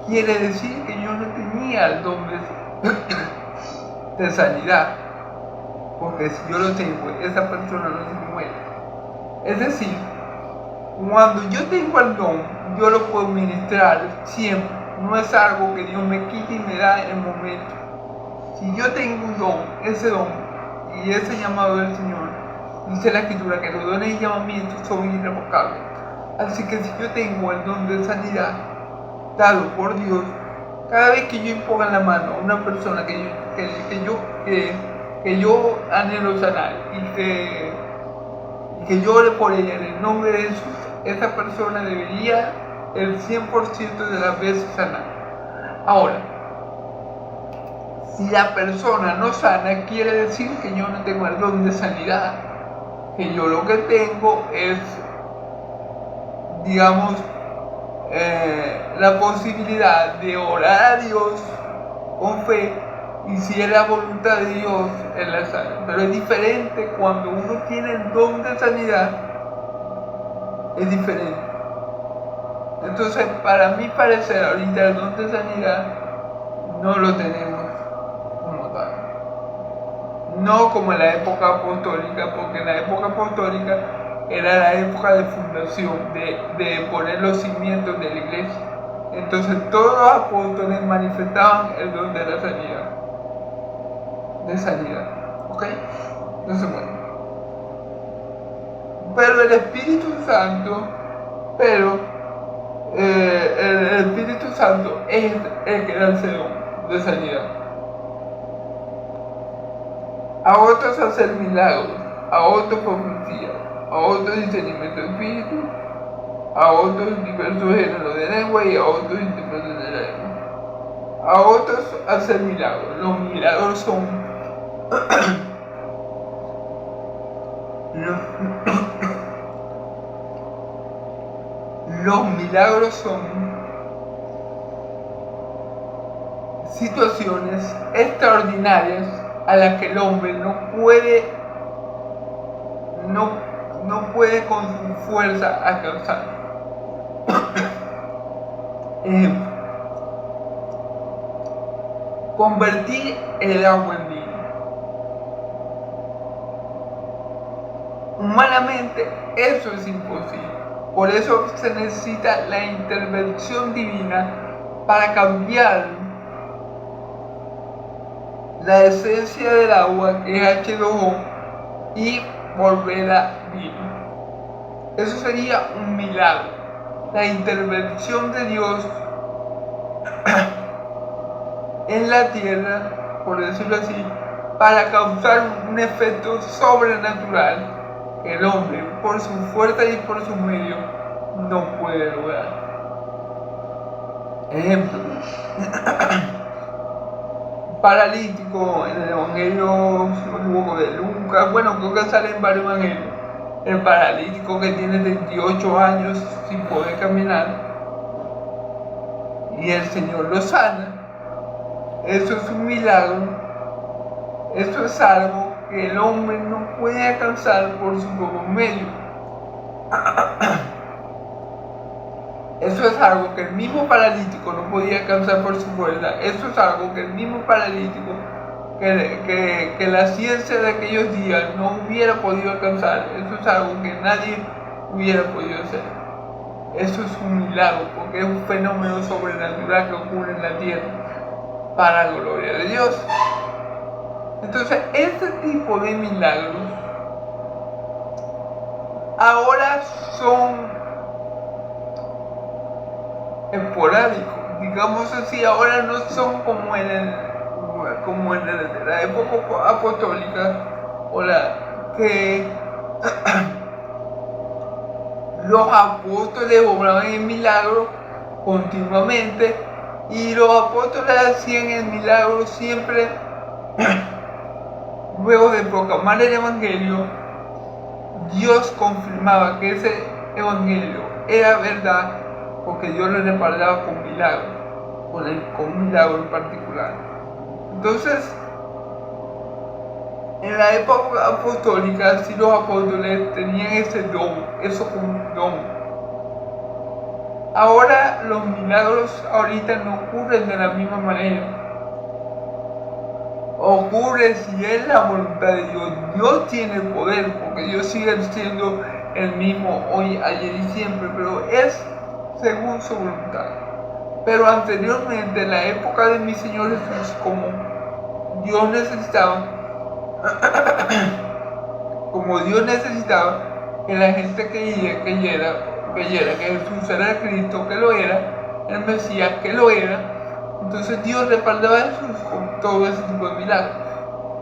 quiere decir que yo no tenía el don de sanidad. Porque si yo lo tengo, esa persona no se muere. Es decir, cuando yo tengo el don, yo lo puedo ministrar siempre. No es algo que Dios me quite y me da en el momento. Si yo tengo un don, ese don y ese llamado del Señor, dice la Escritura que los dones y llamamientos son irrevocables. Así que si yo tengo el don de sanidad dado por Dios, cada vez que yo imponga la mano a una persona que yo anhelo sanar y que yo ore por ella en el nombre de Jesús, esa persona debería el 100% de las veces sanar. Ahora, si la persona no sana, quiere decir que yo no tengo el don de sanidad, que yo lo que tengo es, digamos, la posibilidad de orar a Dios con fe, y si es la voluntad de Dios, Él la sana. Pero es diferente cuando uno tiene el don de sanidad, es diferente. Entonces, para mi parecer, ahorita el don de sanidad no lo tenemos como tal. No como en la época apostólica, porque en la época apostólica era la época de fundación, de poner los cimientos de la iglesia. Entonces todos los apóstoles manifestaban el don de la sanidad. De sanidad. ¿Ok? Entonces, bueno. Pero el Espíritu Santo, el Espíritu Santo es el que da el don de sanidad. A otros hacer milagros, a otros profecía, a otros discernimiento de espíritu, a otros diversos géneros de lengua y a otros intérpretes de la lengua. A otros hacer milagros. Los milagros son los milagros son situaciones extraordinarias a las que el hombre no puede con su fuerza alcanzar. Convertir el agua en vino. Humanamente eso es imposible. Por eso se necesita la intervención divina para cambiar la esencia del agua, que es H2O, y volverla vino. Eso sería un milagro. La intervención de Dios en la tierra, por decirlo así, para causar un efecto sobrenatural que el hombre, por su fuerza y por su medio, no puede lograr. Ejemplo. Paralítico en el Evangelio de Lucas, bueno, creo que sale en varios evangelios. El paralítico que tiene 28 años sin poder caminar y el Señor lo sana. Eso es un milagro. Eso es algo que el hombre no puede alcanzar por su propio medio. Eso es algo que el mismo paralítico no podía alcanzar por su fuerza. Eso es algo que el mismo paralítico, que la ciencia de aquellos días no hubiera podido alcanzar. Eso es algo que nadie hubiera podido hacer. Eso es un milagro, porque es un fenómeno sobrenatural que ocurre en la tierra para la gloria de Dios. Entonces, este tipo de milagros ahora son esporádicos, digamos así. Ahora no son como en la época apostólica, que los apóstoles obraban el milagro continuamente y los apóstoles hacían el milagro siempre luego de proclamar el evangelio. Dios confirmaba que ese evangelio era verdad, porque Dios lo respaldaba con milagros, con un milagro en particular. Entonces, en la época apostólica, sí, los apóstoles tenían ese don, eso como un don. Ahora los milagros ahorita no ocurren de la misma manera. Ocurre si es la voluntad de Dios. Dios tiene el poder, porque Dios sigue siendo el mismo hoy, ayer y siempre, pero es según su voluntad. Pero anteriormente, en la época de mi Señor Jesús, como Dios necesitaba que la gente creyera que Jesús era el Cristo, que lo era, el Mesías, que lo era, entonces Dios respaldaba a Jesús con todo ese tipo de milagros.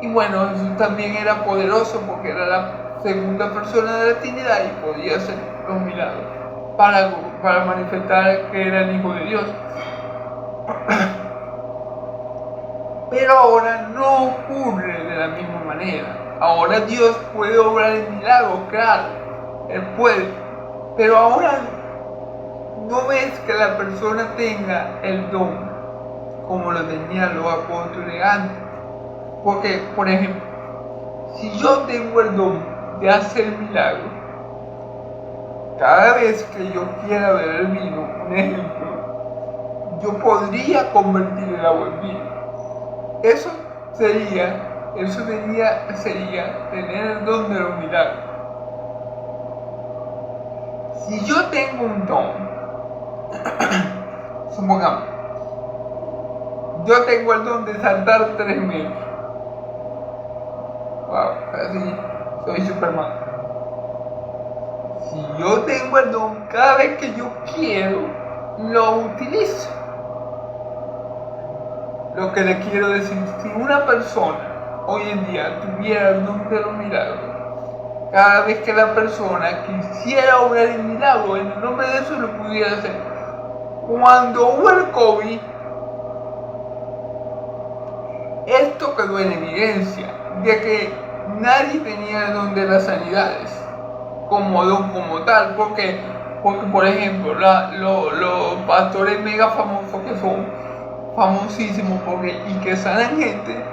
Y bueno, Jesús también era poderoso porque era la segunda persona de la Trinidad y podía hacer los milagros. para manifestar que era el Hijo de Dios. Pero ahora no ocurre de la misma manera. Ahora Dios puede obrar el milagro, claro, Él puede. Pero ahora no ves que la persona tenga el don como lo tenían los apóstoles antes. Porque, por ejemplo, si yo tengo el don de hacer milagros, cada vez que yo quiera beber el vino, un ejemplo, yo podría convertir el agua en vino. Eso sería tener el don de los milagros. Si yo tengo un don, supongamos, yo tengo el don de saltar 3 metros. Wow, así soy Superman. Si yo tengo el don, cada vez que yo quiero, lo utilizo. Lo que le quiero decir, si una persona hoy en día tuviera el don de los milagros, cada vez que la persona quisiera obrar el milagro, en el nombre de eso lo pudiera hacer. Cuando hubo el COVID, esto quedó en evidencia de que nadie tenía el don de las sanidades como don como tal, porque por ejemplo los pastores mega famosos que son famosísimos y que sanan gente,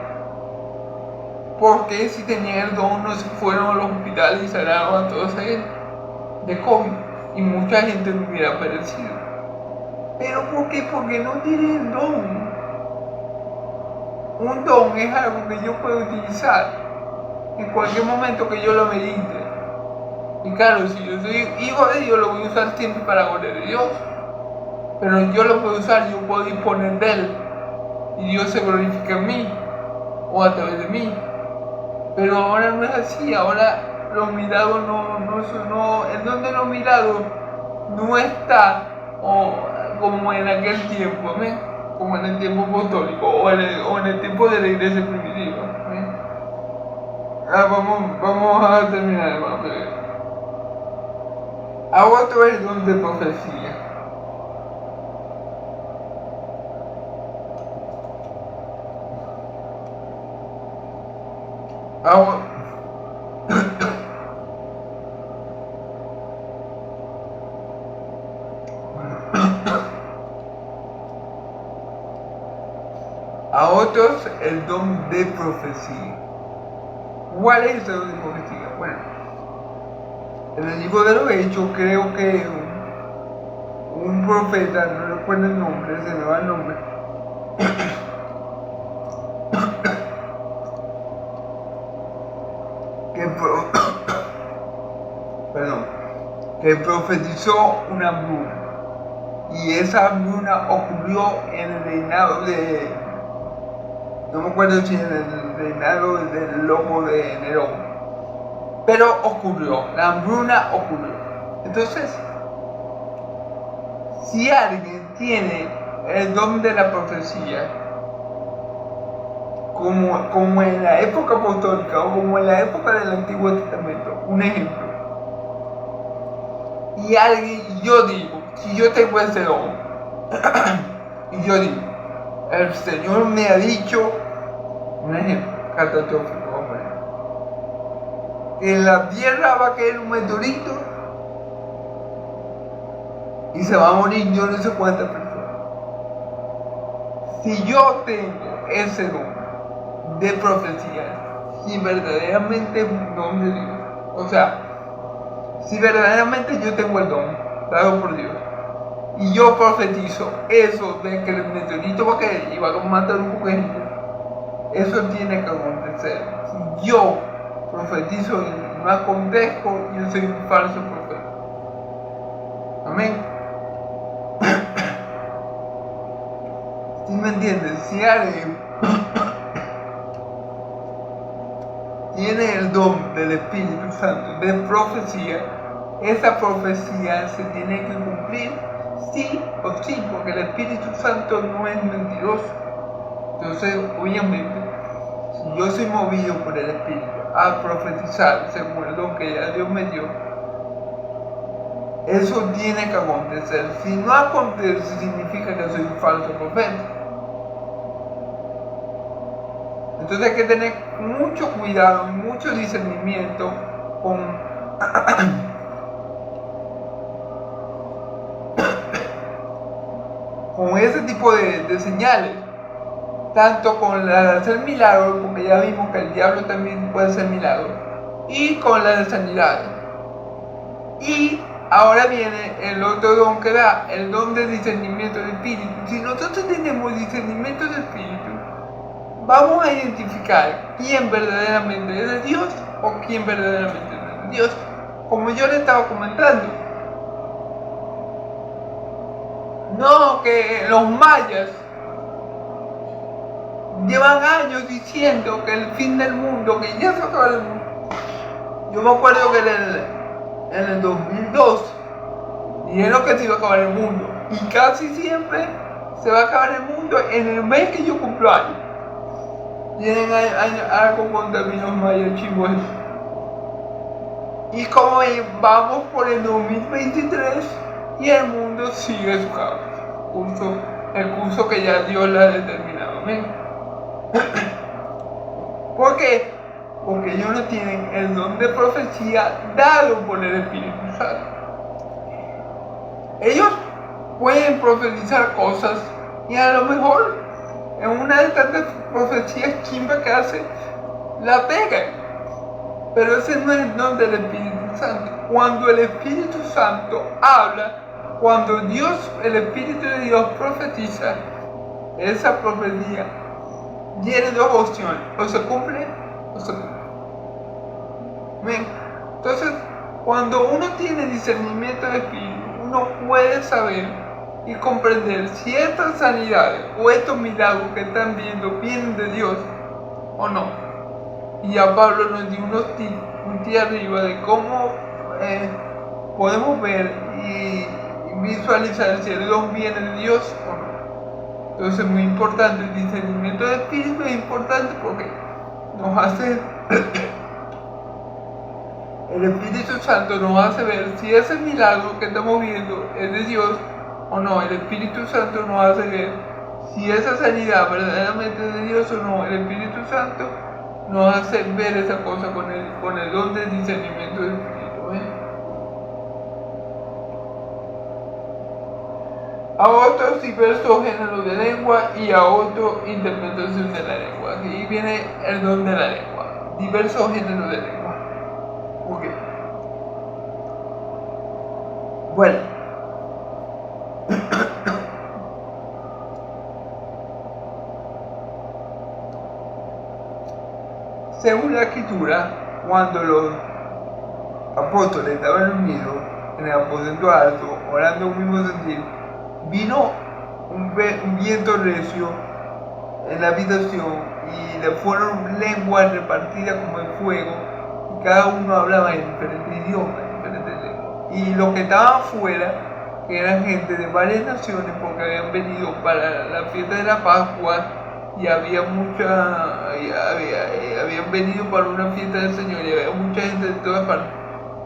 porque si tenían el don no se fueron a los hospitales y sanaron a todos ellos de COVID y mucha gente no hubiera perecido? ¿Pero por qué? Porque no tienen el don. Un don es algo que yo puedo utilizar en cualquier momento que yo lo medite. Y claro, si yo soy hijo de Dios, lo voy a usar siempre para la gloria de Dios. Pero yo lo puedo usar, yo puedo disponer de él. Y Dios se glorifica en mí, o a través de mí. Pero ahora no es así, ahora los milagros el don de los milagros no está como en aquel tiempo, ¿ven? Como en el tiempo apostólico o en el tiempo de la iglesia primitiva. Vamos a terminar, hermano. Ahora otro es el don de profecía. A otros el don de profecía. ¿Cuál es el don de profecía? Bueno, en el libro de los Hechos creo que un profeta, no recuerdo el nombre, se me va el nombre, que profetizó una hambruna. Y esa hambruna ocurrió en el reinado de, no me acuerdo si en el reinado del lobo de Nerón, pero ocurrió, la hambruna ocurrió. Entonces, si alguien tiene el don de la profecía, como en la época apostólica o como en la época del Antiguo Testamento, un ejemplo, y yo digo, si yo tengo ese don, y yo digo, el Señor me ha dicho, un ejemplo catastrófico, hombre, que en la tierra va a caer un meteorito y se va a morir yo no sé cuántas personas. Si yo tengo ese don de profecía, si verdaderamente es un don de Dios, o sea, si verdaderamente yo tengo el don dado por Dios y yo profetizo eso de que el meteorito va a caer y va a matar un poco de gente, eso tiene que acontecer. Si yo profetizo y no acontezco, yo soy un falso profeta. Amén. ¿Sí me entiendes? Si alguien tiene el don del Espíritu Santo de profecía, esa profecía se tiene que cumplir sí o sí, porque el Espíritu Santo no es mentiroso. Entonces, obviamente, si yo soy movido por el Espíritu a profetizar según el don que ya Dios me dio, Eso tiene que acontecer. Si no acontece, significa que soy un falso profeta. Entonces hay que tener mucho cuidado, mucho discernimiento con ese tipo de señales. Tanto con la de hacer milagros, porque ya vimos que el diablo también puede hacer milagros, y con la de sanidad. Y ahora viene el otro don que da, el don de discernimiento del espíritu. Si nosotros tenemos discernimiento del espíritu, vamos a identificar quién verdaderamente es de Dios o quién verdaderamente no es de Dios. Como yo le estaba comentando, no que los mayas llevan años diciendo que el fin del mundo, que ya se acaba el mundo. Yo me acuerdo que en el 2002 dijeron que se iba a acabar el mundo, y casi siempre se va a acabar el mundo en el mes que yo cumplo años. Tienen algo contra mí los mayas chivos. Y como vamos por el 2023 y el mundo sigue su curso, el curso que ya Dios le ha determinado. ¿Por qué? Porque ellos no tienen el don de profecía dado por el Espíritu Santo. Ellos pueden profetizar cosas y a lo mejor en una de tantas profecías chimba que hace, la pegan. Pero ese no es el don del Espíritu Santo. Cuando el Espíritu Santo habla, cuando Dios, el Espíritu de Dios profetiza, esa profecía tiene dos opciones: o se cumple o se cumple. Entonces, cuando uno tiene discernimiento de espíritu, uno puede saber y comprender si estas sanidades o estos milagros que están viendo vienen de Dios o no. Y ya Pablo nos dio un tip arriba de cómo podemos ver y visualizar si el don viene de Dios o no. Entonces es muy importante, el discernimiento de espíritu es importante porque nos hace el Espíritu Santo nos hace ver si ese milagro que estamos viendo es de Dios o no. El Espíritu Santo nos hace ver si esa sanidad verdaderamente es de Dios o no. El Espíritu Santo nos hace ver esa cosa con el don del discernimiento del Espíritu. A otros diversos géneros de lengua y a otro interpretación de la lengua. Aquí viene el don de la lengua. Diversos géneros de lengua. Okay. Bueno, según la escritura, cuando los apóstoles estaban reunidos en el aposento alto, orando en un mismo sentir, vino un viento recio en la habitación y le fueron lenguas repartidas como el fuego. Cada uno hablaba en diferentes idiomas, en diferentes lenguas. Y los que estaban afuera, que eran gente de varias naciones, porque habían venido para la fiesta de la Pascua y había habían venido para una fiesta del Señor y había mucha gente de todas partes,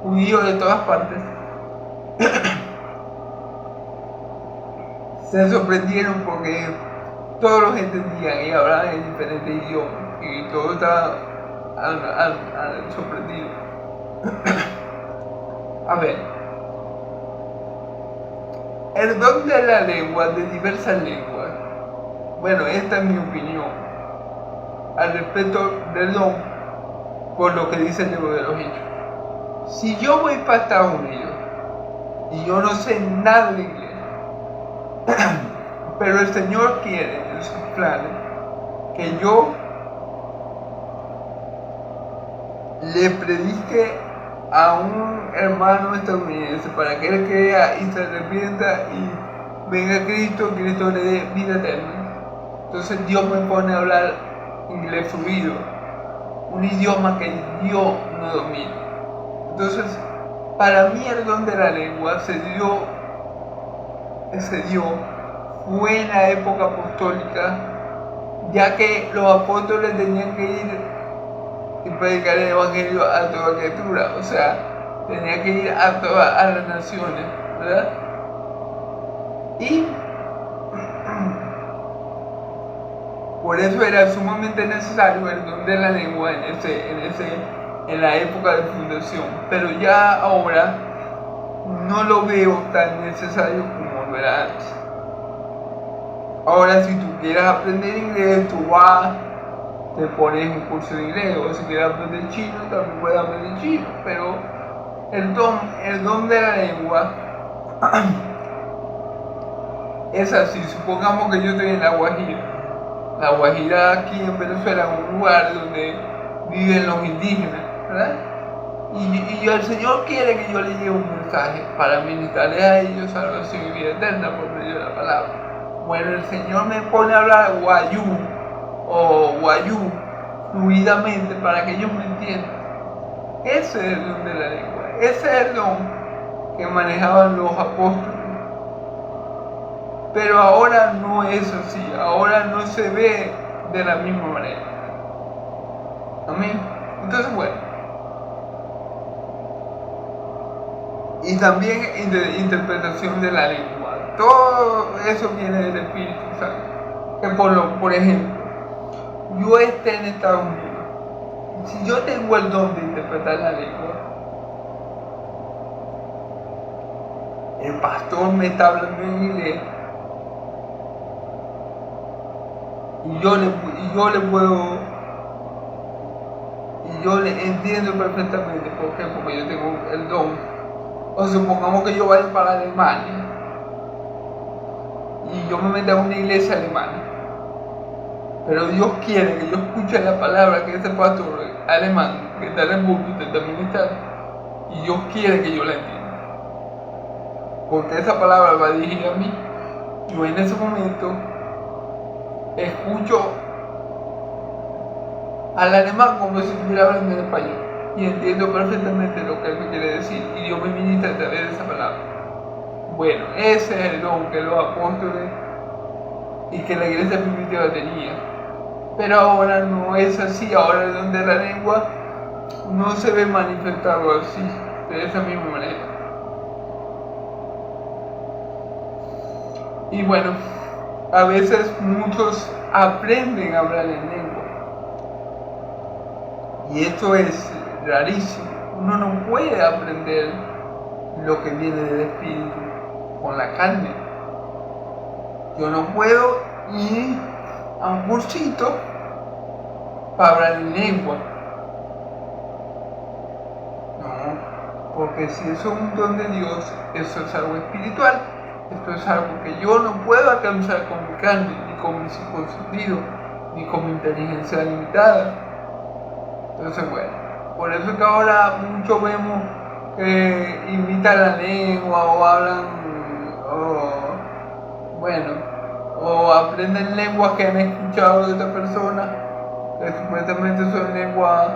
judíos de todas partes, se sorprendieron porque todos los entendían y hablaban en diferentes idiomas y todos estaban sorprendido. A ver, el don de la lengua, de diversas lenguas. Bueno, esta es mi opinión al respecto del don, por lo que dice el libro de los Hechos. Si yo voy para Estados Unidos y yo no sé nada de inglés, pero el Señor quiere en sus planes que yo le predique a un hermano estadounidense para que él crea y se arrepienta y venga a Cristo, Cristo le dé vida eterna. Entonces Dios me pone a hablar inglés fluido, un idioma que Dios no domina. Entonces, para mí el don de la lengua se dio, fue en la época apostólica, ya que los apóstoles tenían que ir y predicar el evangelio a toda criatura. O sea, tenía que ir a todas las naciones, ¿verdad? Y por eso era sumamente necesario el don de la lengua en la época de fundación, pero ya ahora no lo veo tan necesario como lo era antes. Ahora, si tú quieres aprender inglés, tú vas, te pones un curso de inglés, o si quieres aprender chino, también puedes aprender chino, pero el don de la lengua es así. Supongamos que yo estoy en La Guajira. La Guajira aquí en Venezuela es un lugar donde viven los indígenas, ¿verdad? Y el Señor quiere que yo le lleve un mensaje para ministrarles a ellos salvación y vida eterna por medio de la palabra. Bueno, el Señor me pone a hablar guayú o guayú fluidamente para que ellos me entiendan. Ese es el don de la lengua. Ese es el don que manejaban los apóstoles. Pero ahora no es así. Ahora no se ve de la misma manera. Amén. Entonces, bueno. Y también interpretación de la lengua. Todo eso viene del Espíritu Santo. Que por ejemplo, yo esté en Estados Unidos. Si yo tengo el don de interpretar la lengua, el pastor me está hablando en inglés y yo le entiendo perfectamente. ¿Por qué? Porque yo tengo el don. O supongamos que yo vaya para Alemania y yo me meta a una iglesia alemana, pero Dios quiere que yo escuche la palabra que ese pastor alemán que está en el púlpito está ministrando, y Dios quiere que yo la entienda, porque esa palabra va dirigida a mí. Yo en ese momento escucho al alemán como si estuviera hablando en español y entiendo perfectamente lo que él me quiere decir, y Dios me ministra a través de esa palabra. Bueno, ese es el don que los apóstoles y que la iglesia primitiva tenía. Pero ahora no es así. Ahora el don de la lengua no se ve manifestado así, de esa misma manera. Y bueno, a veces muchos aprenden a hablar en lengua, y esto es rarísimo. Uno no puede aprender lo que viene del Espíritu con la carne. Yo no puedo ir a un cursito para hablar en lengua. No, porque si eso es un don de Dios, eso es algo espiritual. Esto es algo que yo no puedo alcanzar con mi carne, ni con mi sentido, ni con mi inteligencia limitada. Entonces, bueno, por eso es que ahora muchos vemos que imitan la lengua o hablan, o aprenden lenguas que han escuchado de otra persona, que supuestamente son lenguas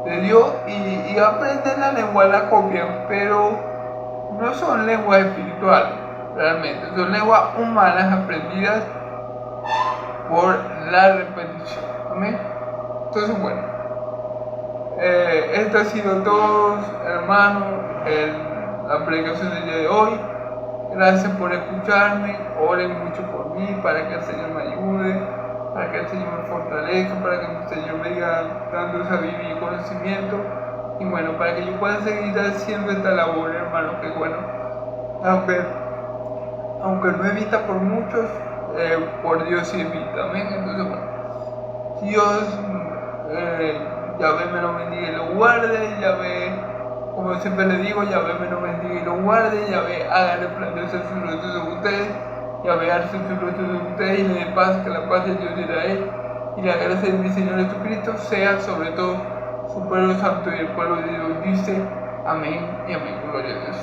de Dios, y aprenden la lengua, la copian, pero no son lenguas espirituales, realmente, son lenguas humanas aprendidas por la repetición. ¿Amén? Entonces, bueno. Esto ha sido todo, hermanos, la predicación del día de hoy. Gracias por escucharme. Oren mucho por mí, para que el Señor me ayude, para que el Señor me fortalezca, para que el Señor me diga dando sabiduría y conocimiento. Y bueno, para que yo pueda seguir haciendo esta labor, hermanos, que bueno, aunque no es vista por muchos, por Dios sí es vista. Amén. Entonces, bueno, Dios Yahvé me lo bendiga y lo guarde. Yahvé, como siempre le digo, Yahvé me lo bendiga y lo guarde. Yahvé haga resplandecer su rostro sobre ustedes. Yahvé alce su rostro sobre ustedes y le dé paz, que la paz de Dios de Israel y la gracia de mi Señor Jesucristo sea sobre todo su pueblo santo y el pueblo de Dios. Dice amén y amén. Gloria a Dios.